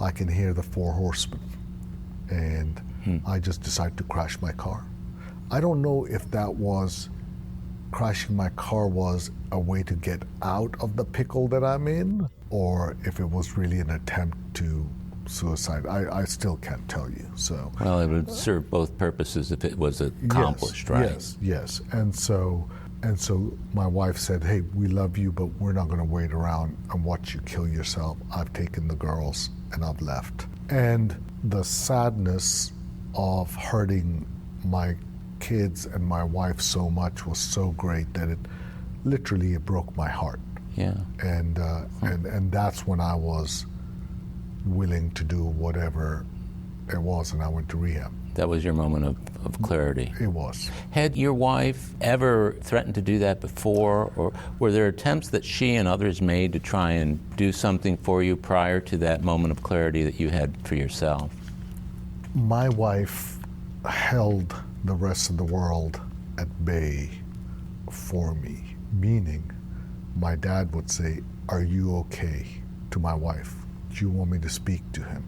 I can hear the 4 horsemen, and I just decide to crash my car. I don't know if that was crashing my car was a way to get out of the pickle that I'm in, or if it was really an attempt to suicide. I still can't tell you. So well, it would serve both purposes if it was accomplished, yes, right? Yes. And so my wife said, "Hey, we love you, but we're not going to wait around and watch you kill yourself. I've taken the girls and I've left." And the sadness of hurting my kids and my wife so much was so great that it broke my heart. Yeah. And that's when I was willing to do whatever it was, and I went to rehab. That was your moment of clarity. It was. Had your wife ever threatened to do that before, or were there attempts that she and others made to try and do something for you prior to that moment of clarity that you had for yourself? My wife held the rest of the world at bay for me, meaning my dad would say, "Are you okay?" to my wife. "Do you want me to speak to him?"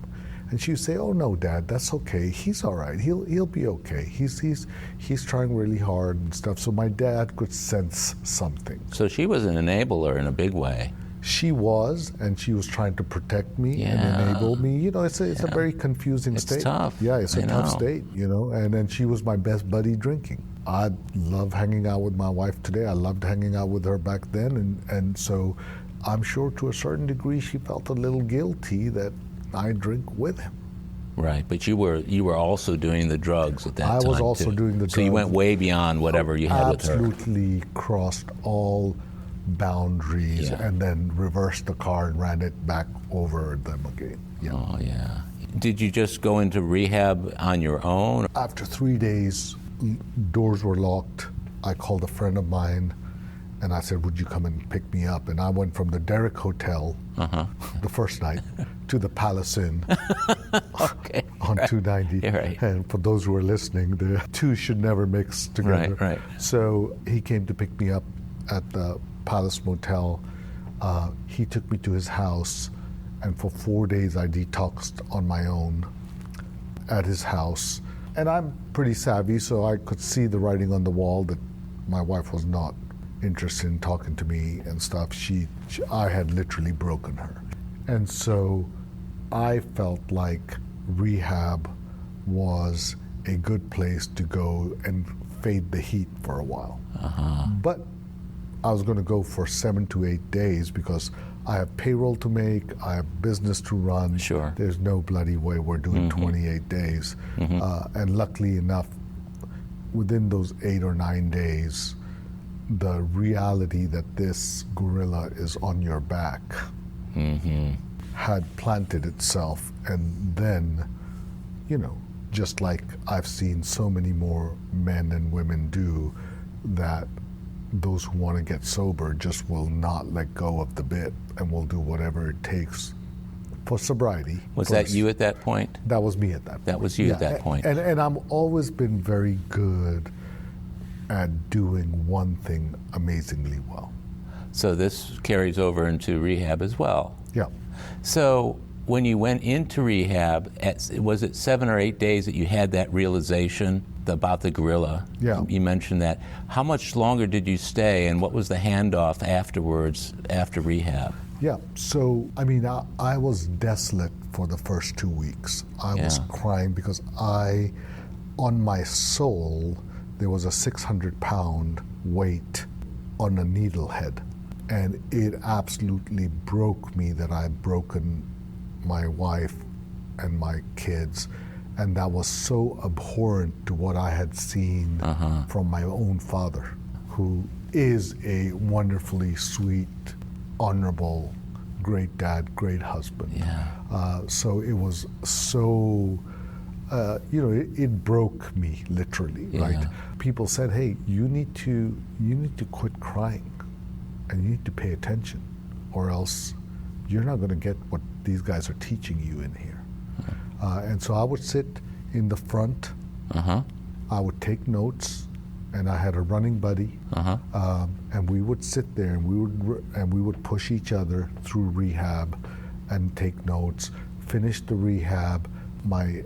And she would say, "Oh no, Dad, that's okay. He's all right. He'll be okay. He's trying really hard and stuff." So my dad could sense something. So she was an enabler in a big way. She was, and she was trying to protect me and enable me. You know, it's a very confusing state. It's tough. Yeah, it's a tough state, you know. And then she was my best buddy drinking. I love hanging out with my wife today. I loved hanging out with her back then. And so I'm sure to a certain degree she felt a little guilty that I drink with him. Right, but you were also doing the drugs at that time. I was also doing the drugs. So you went way beyond whatever you had with her. Absolutely crossed all boundaries and then reversed the car and ran it back over them again. Yeah. Oh, yeah. Did you just go into rehab on your own? After 3 days, doors were locked. I called a friend of mine and I said, "Would you come and pick me up?" And I went from the Derrick Hotel the first night to the Palace Inn on 290. Right. And for those who are listening, the two should never mix together. Right. So he came to pick me up at the Palace Motel. He took me to his house, and for 4 days I detoxed on my own at his house. And I'm pretty savvy, so I could see the writing on the wall that my wife was not interested in talking to me and stuff. I had literally broken her. And so I felt like rehab was a good place to go and fade the heat for a while. But I was going to go for 7 to 8 days because I have payroll to make, I have business to run. Sure. There's no bloody way we're doing 28 days. And luckily enough, within those 8 or 9 days, the reality that this gorilla is on your back had planted itself. And then, you know, just like I've seen so many more men and women do, that those who want to get sober just will not let go of the bit and will do whatever it takes for sobriety. Was that you at that point? That was me at that point. That was you at that point. And I've always been very good at doing one thing amazingly well. So this carries over into rehab as well. Yeah. So when you went into rehab, was it 7 or 8 days that you had that realization about the gorilla? Yeah. You mentioned that. How much longer did you stay, and what was the handoff afterwards, after rehab? Yeah, so, I mean, I was desolate for the first 2 weeks. I was crying because on my soul, there was a 600-pound weight on a needle head. And it absolutely broke me that I had broken my wife and my kids. And that was so abhorrent to what I had seen from my own father, who is a wonderfully sweet, honorable, great dad, great husband. Yeah. So it was so, it broke me literally, right? People said, "Hey, you need to quit crying, and you need to pay attention, or else you're not going to get what these guys are teaching you in here." And so I would sit in the front. I would take notes, and I had a running buddy, and we would sit there and we would push each other through rehab, and take notes, finish the rehab, my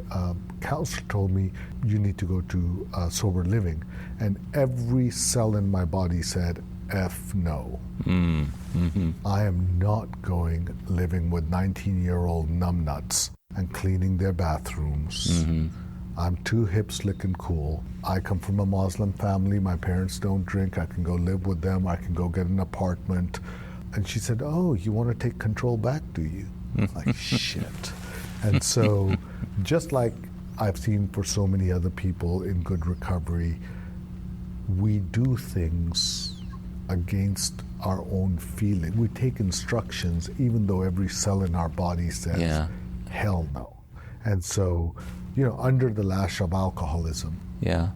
counselor told me, you need to go to sober living. And every cell in my body said, F no. I am not going living with 19-year-old numbnuts and cleaning their bathrooms. I'm too hip, slick, and cool. I come from a Muslim family. My parents don't drink. I can go live with them. I can go get an apartment. And she said, oh, you want to take control back, do you? Like, shit. And so, just like I've seen for so many other people in good recovery, we do things against our own feeling. We take instructions even though every cell in our body says, hell no. And so, under the lash of alcoholism. And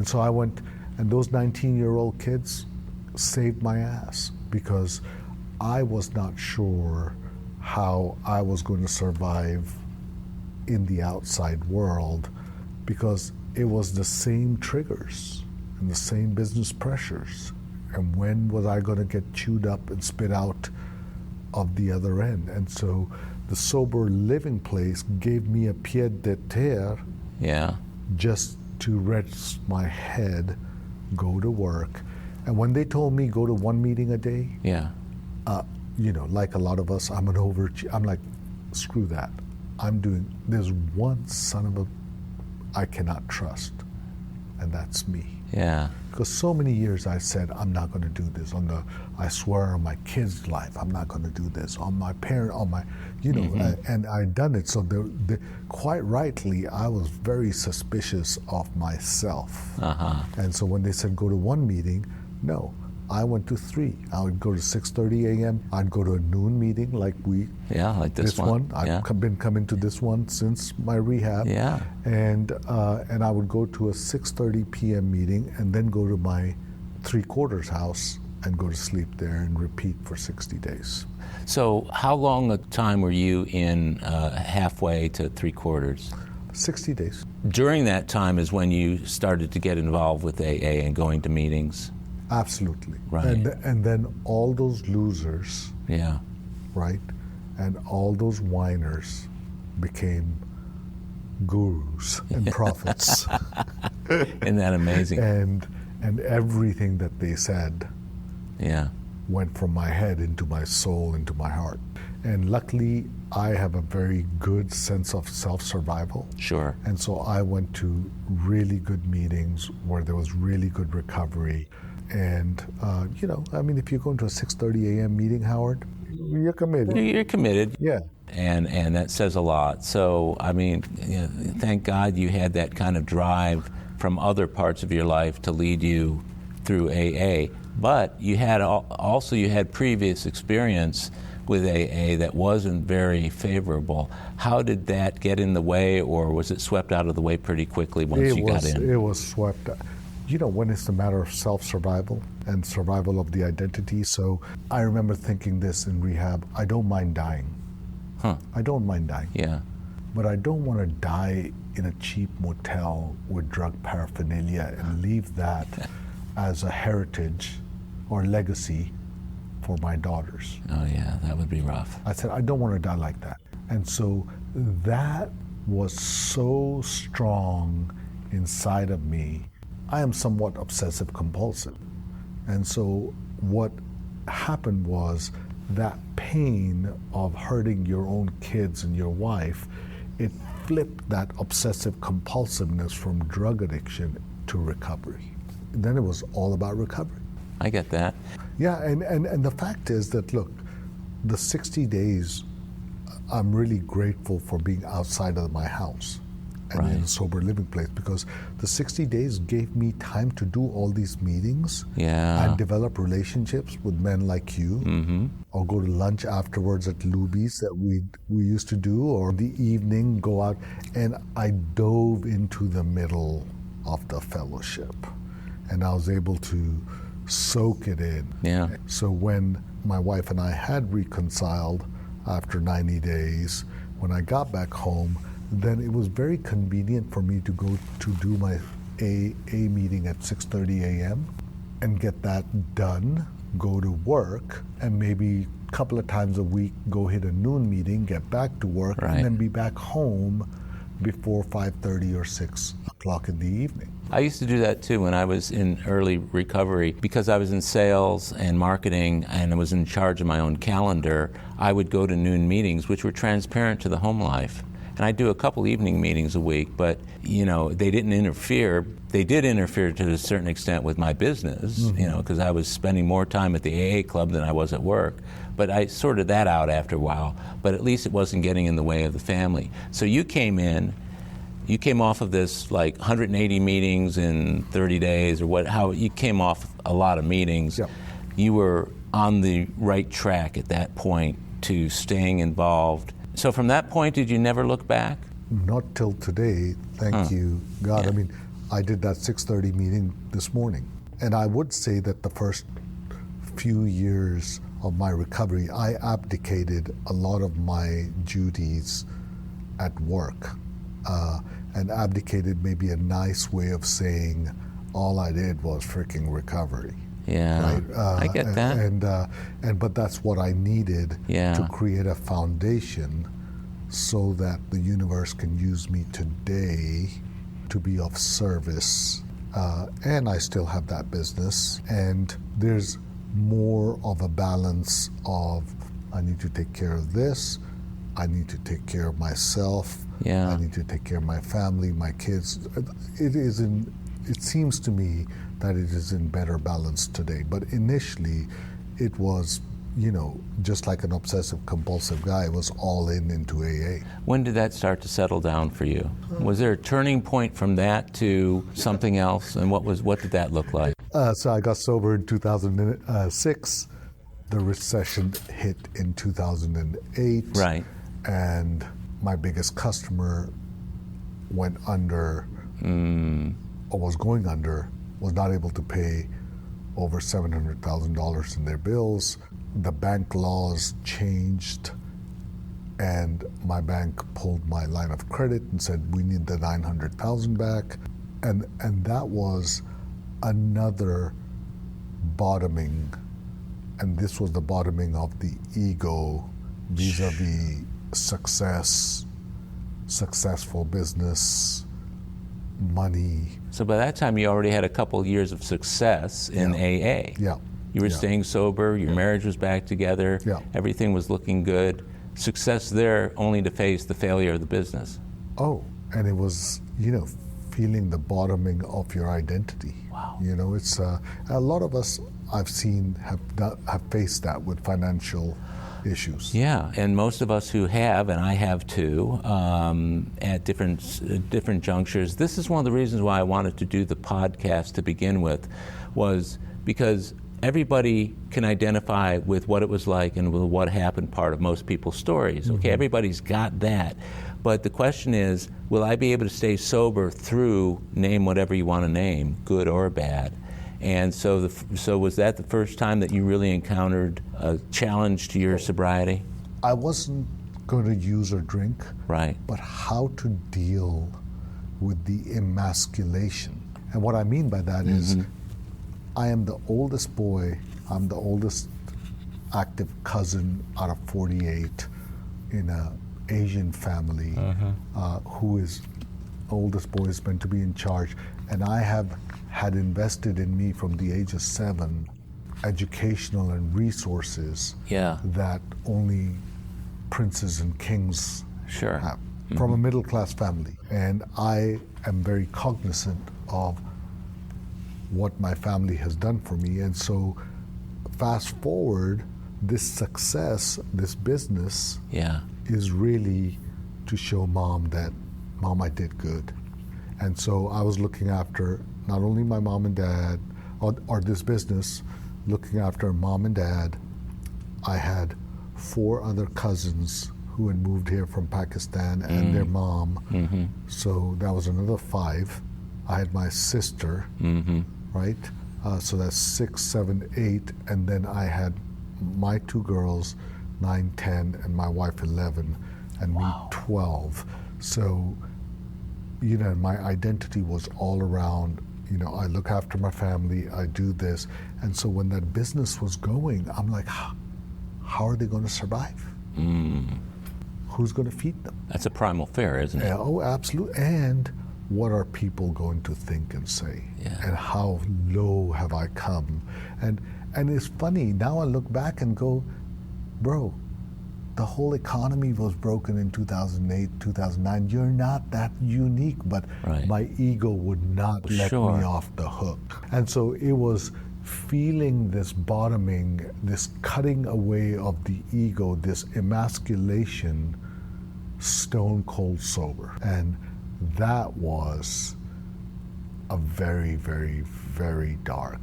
so I went, and those 19-year-old kids saved my ass because I was not sure how I was going to survive in the outside world because it was the same triggers and the same business pressures. And when was I going to get chewed up and spit out of the other end? And so the sober living place gave me a pied de terre just to rest my head, go to work. And when they told me go to one meeting a day, like a lot of us, I'm like, screw that. There's one son of a I cannot trust, and that's me. Because so many years I said, I'm not going to do this. I swear on my kid's life, I'm not going to do this. On my parent, and I'd done it. So quite rightly, I was very suspicious of myself. And so when they said go to one meeting, no, I went to 3. I would go to 6:30 a.m. I'd go to a noon meeting like this one. I've been coming to this one since my rehab. And I would go to a 6:30 p.m. meeting and then go to my 3/4 house and go to sleep there and repeat for 60 days. So how long a time were you in halfway to 3/4? 60 days. During that time is when you started to get involved with AA and going to meetings? Absolutely. Right. And then all those losers, right, and all those whiners became gurus and prophets. Isn't that amazing? And everything that they said went from my head into my soul, into my heart. And luckily, I have a very good sense of self-survival. Sure. And so I went to really good meetings where there was really good recovery. And, if you go into a 6:30 a.m. meeting, Howard, you're committed. You're committed. Yeah. And that says a lot. So, thank God you had that kind of drive from other parts of your life to lead you through AA. But you had previous experience with AA that wasn't very favorable. How did that get in the way, or was it swept out of the way pretty quickly once you got in? It was swept out. When it's a matter of self-survival and survival of the identity. So I remember thinking this in rehab, I don't mind dying. I don't mind dying. Yeah. But I don't want to die in a cheap motel with drug paraphernalia and leave that as a heritage or legacy for my daughters. Oh yeah, that would be rough. I said, I don't want to die like that. And so that was so strong inside of me. I am somewhat obsessive compulsive. And so what happened was that pain of hurting your own kids and your wife, it flipped that obsessive compulsiveness from drug addiction to recovery. Then it was all about recovery. I get that. Yeah, and the fact is that, look, the 60 days, I'm really grateful for being outside of my house and in a sober living place, because the 60 days gave me time to do all these meetings and develop relationships with men like you, or go to lunch afterwards at Luby's that we used to do, or in the evening go out, and I dove into the middle of the fellowship, and I was able to soak it in. Yeah. So when my wife and I had reconciled after 90 days, when I got back home, then it was very convenient for me to go to do my AA meeting at 6:30 a.m. and get that done go to work, and maybe a couple of times a week go hit a noon meeting, get back to work, and then be back home before 5:30 or 6 o'clock in the evening. I used to do that too when I was in early recovery. Because I was in sales and marketing and I was in charge of my own calendar, I would go to noon meetings, which were transparent to the home life. And I'd do a couple evening meetings a week, but they didn't interfere. They did interfere to a certain extent with my business, because I was spending more time at the AA club than I was at work. But I sorted that out after a while. But at least it wasn't getting in the way of the family. So you came off of this like 180 meetings in 30 days or you came off a lot of meetings. Yep. You were on the right track at that point to staying involved. So from that point, did you never look back? Not till today, thank you, God. Yeah. I mean, I did that 6:30 meeting this morning. And I would say that the first few years of my recovery, I abdicated a lot of my duties at work. And abdicated may be a nice way of saying all I did was freaking recovery. Yeah, right? I get that. But that's what I needed to create a foundation so that the universe can use me today to be of service. And I still have that business. And there's more of a balance of I need to take care of this, I need to take care of myself, I need to take care of my family, my kids. It seems to me that it is in better balance today. But initially, it was, just like an obsessive compulsive guy, it was all into AA. When did that start to settle down for you? Was there a turning point from that to something else? And what did that look like? So I got sober in 2006. The recession hit in 2008. Right. And my biggest customer went under, or was going under, was not able to pay over $700,000 in their bills. The bank laws changed, and my bank pulled my line of credit and said, we need the $900,000 back. And that was another bottoming, and this was the bottoming of the ego vis-a-vis success, successful business, money. So by that time, you already had a couple years of success in AA. Yeah. You were staying sober, your marriage was back together, everything was looking good. Success there only to face the failure of the business. Oh, and it was, feeling the bottoming of your identity. Wow. It's a lot of us I've seen have faced that with financial issues. Yeah, and most of us who have, and I have too, at different junctures. This is one of the reasons why I wanted to do the podcast to begin with, was because everybody can identify with what it was like and with what happened part of most people's stories. Okay, everybody's got that. But the question is, will I be able to stay sober through, name whatever you want to name, good or bad? And so was that the first time that you really encountered a challenge to your sobriety? I wasn't going to use or drink, right? But how to deal with the emasculation. And what I mean by that is, I am the oldest boy, I'm the oldest active cousin out of 48 in an Asian family who is oldest boy is meant to be in charge. And I had invested in me from the age of 7 educational and resources that only princes and kings have from a middle class family. And I am very cognizant of what my family has done for me. And so fast forward, this success, this business is really to show Mom, I did good. And so I was looking after not only my mom and dad, or this business, looking after Mom and Dad. I had 4 other cousins who had moved here from Pakistan and their mom. So that was another 5. I had my sister, right? So that's 6, 7, 8. And then I had my 2 girls, 9, 10, and my wife 11, and me 12. So, my identity was all around, I look after my family, I do this. And so when that business was going, I'm like, how are they going to survive? Who's going to feed them? That's a primal fear, isn't it? Oh, absolutely. And what are people going to think and say? Yeah. And how low have I come? And it's funny, now I look back and go, bro, the whole economy was broken in 2008, 2009. You're not that unique, but right. My ego would not let me off the hook. And so it was feeling this bottoming, this cutting away of the ego, this emasculation, stone cold sober. And that was a very, very, very dark.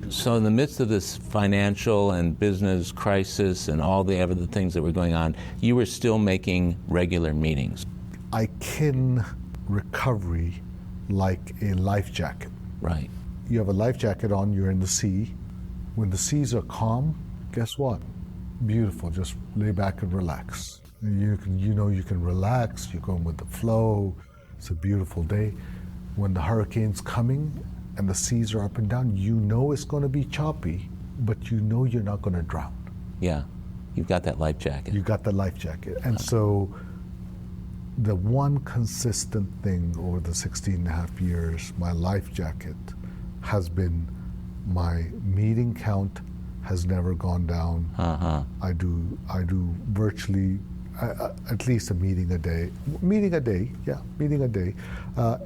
So in the midst of this financial and business crisis and all the other things that were going on, you were still making regular meetings. I kin recovery like a life jacket. Right. You have a life jacket on, you're in the sea. When the seas are calm, guess what? Beautiful, just lay back and relax. You can relax, you're going with the flow, it's a beautiful day. When the hurricane's coming and the seas are up and down, you know it's going to be choppy, but you know you're not going to drown. Yeah, you've got that life jacket. You got the life jacket. And so the one consistent thing over the 16 and a half years, my life jacket, has been my meeting count has never gone down. I do virtually at least a meeting a day.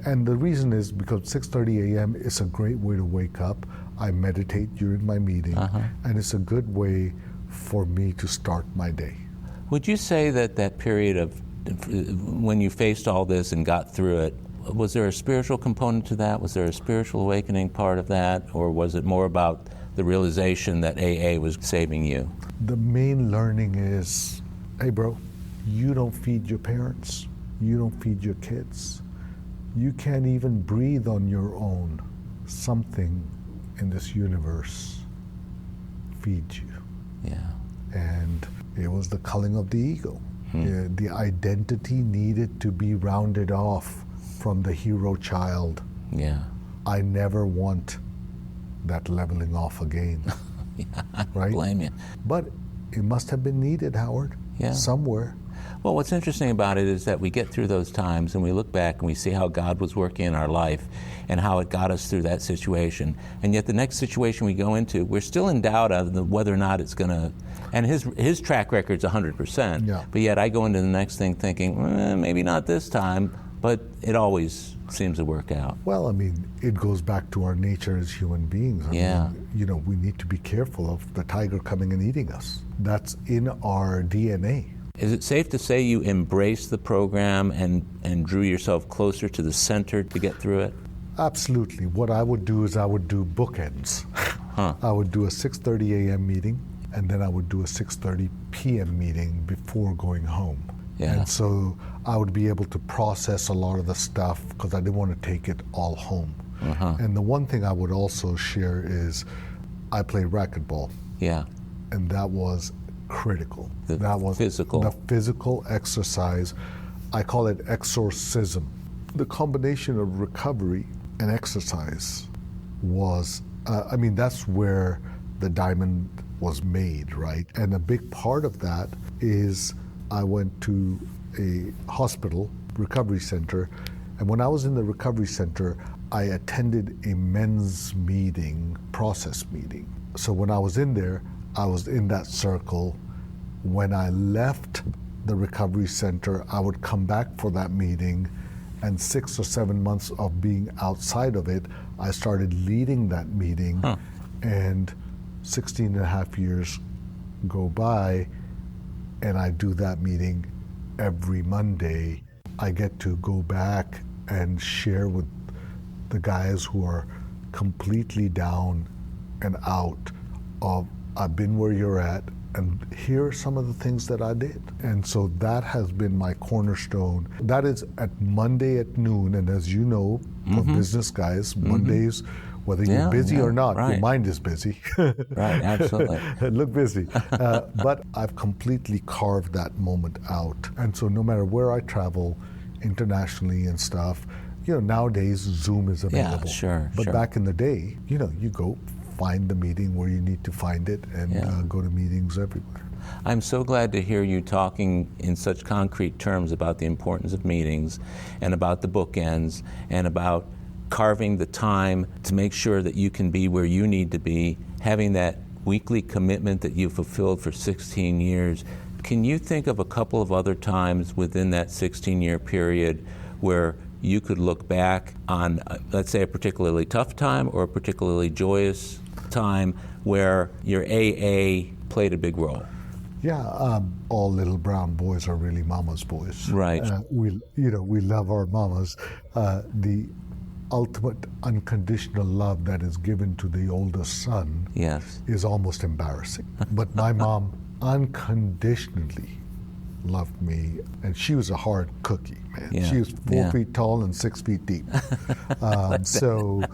And the reason is because 6:30 a.m. is a great way to wake up. I meditate during my meeting, and it's a good way for me to start my day. Would you say that period of when you faced all this and got through it, was there a spiritual component to that? Was there a spiritual awakening part of that? Or was it more about the realization that AA was saving you? The main learning is, hey bro, you don't feed your parents. You don't feed your kids. You can't even breathe on your own. Something in this universe feeds you. Yeah. And it was the culling of the ego. The identity needed to be rounded off from the hero child. Yeah. I never want that leveling off again. Yeah, I don't right? blame you. But it must have been needed, Howard, somewhere. Well, what's interesting about it is that we get through those times and we look back and we see how God was working in our life and how it got us through that situation. And yet the next situation we go into, we're still in doubt of whether or not it's going to, and his track record's 100%. Yeah. But yet I go into the next thing thinking, maybe not this time, but it always seems to work out. Well, I mean, it goes back to our nature as human beings. I mean, we need to be careful of the tiger coming and eating us. That's in our DNA. Is it safe to say you embraced the program and drew yourself closer to the center to get through it? Absolutely. What I would do is I would do bookends. I would do a 6:30 a.m. meeting, and then I would do a 6:30 p.m. meeting before going home. Yeah. And so I would be able to process a lot of the stuff because I didn't want to take it all home. And the one thing I would also share is I played racquetball. Yeah. And that was critical. That was the physical exercise. I call it exorcism. The combination of recovery and exercise was, that's where the diamond was made, right? And a big part of that is I went to a hospital, recovery center, and when I was in the recovery center, I attended a men's meeting, process meeting. So when I was in there, I was in that circle. When I left the recovery center, I would come back for that meeting, and 6 or 7 months of being outside of it, I started leading that meeting, and 16 and a half years go by, and I do that meeting every Monday. I get to go back and share with the guys who are completely down and out of, I've been where you're at, and here are some of the things that I did. And so that has been my cornerstone. That is at Monday at noon, and as you know, for business guys, Mondays, whether you're busy or not, your mind is busy. Right, absolutely. Look busy. But I've completely carved that moment out. And so no matter where I travel, internationally and stuff, nowadays Zoom is available. Yeah, sure. But sure. back in the day, you go find the meeting where you need to find it and go to meetings everywhere. I'm so glad to hear you talking in such concrete terms about the importance of meetings and about the bookends and about carving the time to make sure that you can be where you need to be, having that weekly commitment that you fulfilled for 16 years. Can you think of a couple of other times within that 16-year period where you could look back on, let's say, a particularly tough time or a particularly joyous time where your AA played a big role? Yeah, all little brown boys are really mama's boys. Right. We love our mamas. The ultimate unconditional love that is given to the oldest son is almost embarrassing. But my mom unconditionally loved me, and she was a hard cookie, man. Yeah. She was 4 feet tall and 6 feet deep. So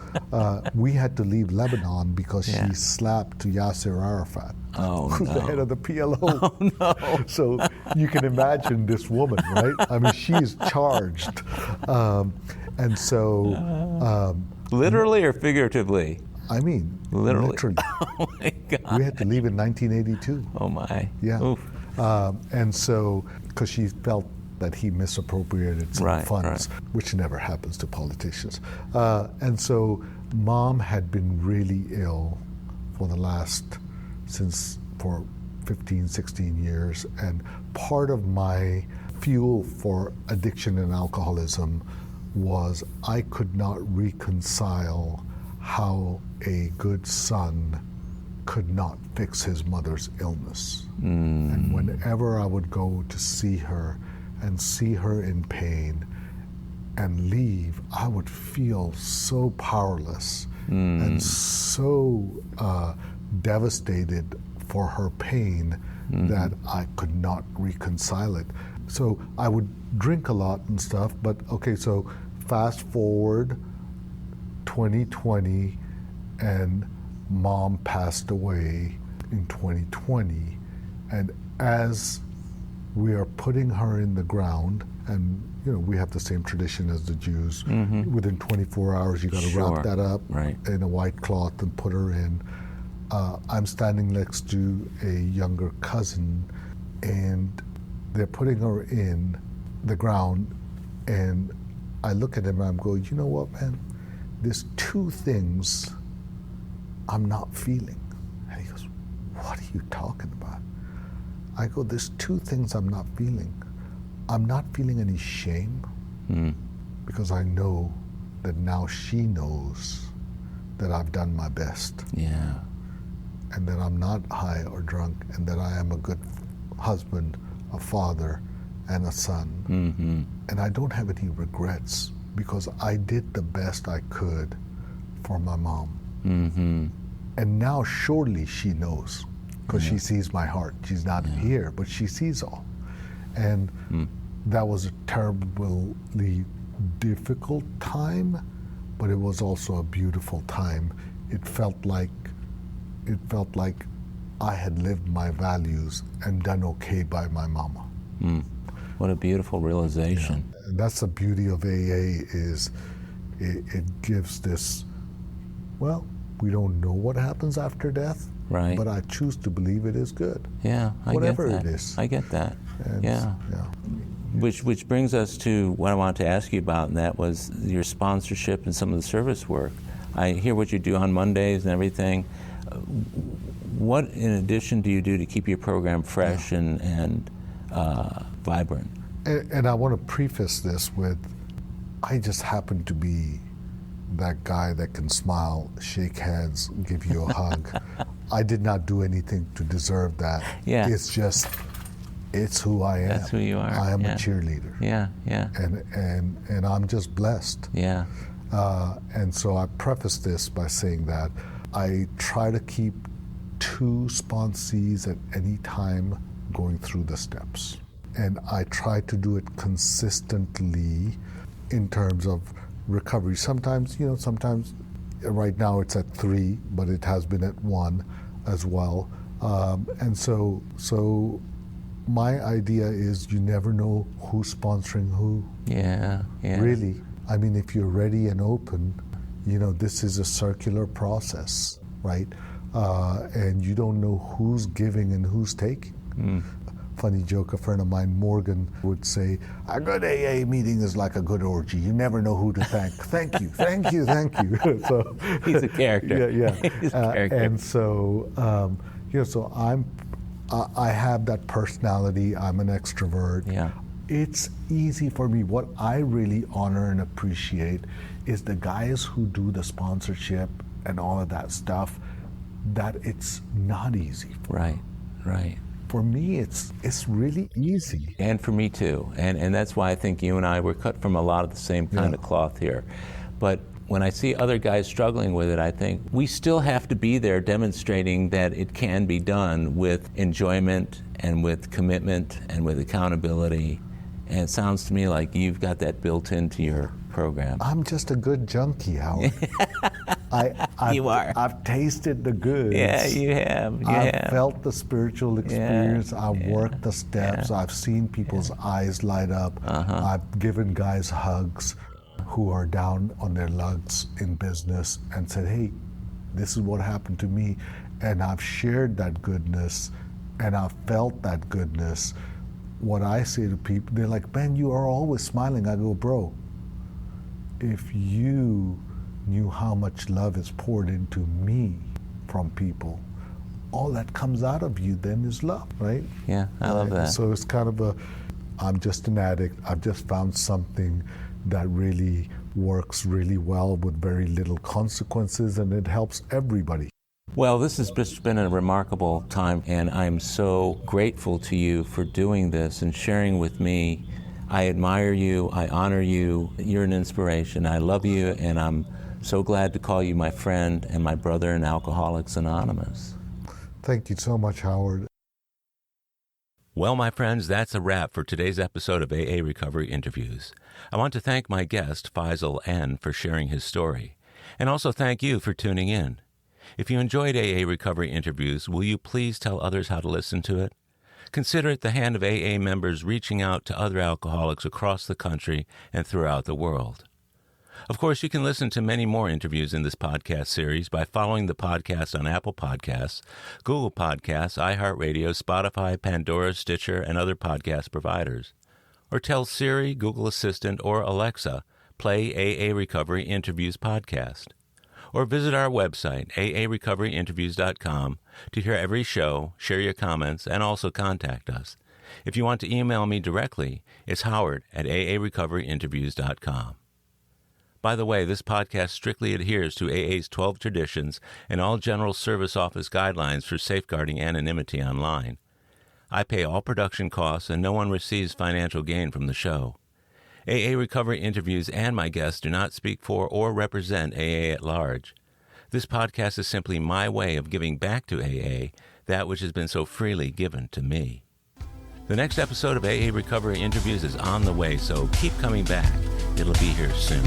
we had to leave Lebanon because she slapped Yasser Arafat, who's the head of the PLO. Oh, no. So you can imagine this woman, right? I mean, she's charged. And so... literally or figuratively? I mean, literally. Oh, my God. We had to leave in 1982. Oh, my. Yeah. Oof. And so, because she felt that he misappropriated some funds, which never happens to politicians. And so, Mom had been really ill for for 15, 16 years. And part of my fuel for addiction and alcoholism was I could not reconcile how a good son could not fix his mother's illness. And whenever I would go to see her and see her in pain and leave, I would feel so powerless and so devastated for her pain that I could not reconcile it. So I would drink a lot and stuff, but okay, so fast forward 2020 and Mom passed away in 2020, and as we are putting her in the ground, and we have the same tradition as the Jews, within 24 hours you got to wrap that up in a white cloth and put her in. I'm standing next to a younger cousin, and they're putting her in the ground, and I look at him and I'm going, you know what, man? There's two things I'm not feeling. And he goes, what are you talking about? I go, there's two things I'm not feeling. I'm not feeling any shame because I know that now she knows that I've done my best. Yeah. And that I'm not high or drunk, and that I am a good husband, a father, and a son. And I don't have any regrets because I did the best I could for my mom. And now surely she knows because she sees my heart. She's not here, but she sees all. And that was a terribly difficult time, but it was also a beautiful time. It felt like I had lived my values and done okay by my mama. What a beautiful realization. Yeah. And that's the beauty of AA is it gives this, well, we don't know what happens after death, but I choose to believe it is good. Yeah, whatever get that. It is. I get that. And yeah. Which brings us to what I wanted to ask you about, and that was your sponsorship and some of the service work. I hear what you do on Mondays and everything. What, in addition, do you do to keep your program fresh and vibrant? And I want to preface this with, I just happen to be that guy that can smile, shake hands, give you a hug. I did not do anything to deserve that. Yeah. It's just, it's who I am. That's who you are. I am a cheerleader. Yeah. And I'm just blessed. Yeah. And so I preface this by saying that I try to keep 2 sponsees at any time going through the steps. And I try to do it consistently in terms of recovery. Sometimes right now it's at 3, but it has been at 1 as well. And so my idea is you never know who's sponsoring who. Yeah. Really. I mean, if you're ready and open, this is a circular process, right? And you don't know who's giving and who's taking. Funny joke, a friend of mine, Morgan, would say, a good AA meeting is like a good orgy. You never know who to thank. Thank you, thank you, thank you. So, he's a character. Yeah. He's a character. And so, so I have that personality. I'm an extrovert. Yeah. It's easy for me. What I really honor and appreciate is the guys who do the sponsorship and all of that stuff, that it's not easy for. Right. For me, it's really easy. And for me too. And that's why I think you and I were cut from a lot of the same kind of cloth here. But when I see other guys struggling with it, I think we still have to be there demonstrating that it can be done with enjoyment and with commitment and with accountability. And it sounds to me like you've got that built into your program. I'm just a good junkie, Howard. You are. I've tasted the goods. Yeah, you have. I've felt the spiritual experience. I've worked the steps. I've seen people's eyes light up. I've given guys hugs who are down on their lugs in business and said, hey, this is what happened to me. And I've shared that goodness and I've felt that goodness. What I say to people, they're like, man, you are always smiling. I go, bro, if you knew how much love is poured into me from people, all that comes out of you then is love, right? Yeah, I love that. So it's kind of I'm just an addict. I've just found something that really works really well with very little consequences, and it helps everybody. Well, this has just been a remarkable time, and I'm so grateful to you for doing this and sharing with me. I admire you, I honor you, you're an inspiration, I love you, and I'm so glad to call you my friend and my brother in Alcoholics Anonymous. Thank you so much, Howard. Well, my friends, that's a wrap for today's episode of AA Recovery Interviews. I want to thank my guest, Faisal N., for sharing his story, and also thank you for tuning in. If you enjoyed AA Recovery Interviews, will you please tell others how to listen to it? Consider it the hand of AA members reaching out to other alcoholics across the country and throughout the world. Of course, you can listen to many more interviews in this podcast series by following the podcast on Apple Podcasts, Google Podcasts, iHeartRadio, Spotify, Pandora, Stitcher, and other podcast providers. Or tell Siri, Google Assistant, or Alexa, play AA Recovery Interviews podcast. Or visit our website, aarecoveryinterviews.com, to hear every show, share your comments, and also contact us. If you want to email me directly, it's howard@aarecoveryinterviews.com. By the way, this podcast strictly adheres to AA's 12 traditions and all General Service Office guidelines for safeguarding anonymity online. I pay all production costs, and no one receives financial gain from the show. AA Recovery Interviews and my guests do not speak for or represent AA at large. This podcast is simply my way of giving back to AA that which has been so freely given to me. The next episode of AA Recovery Interviews is on the way, so keep coming back. It'll be here soon.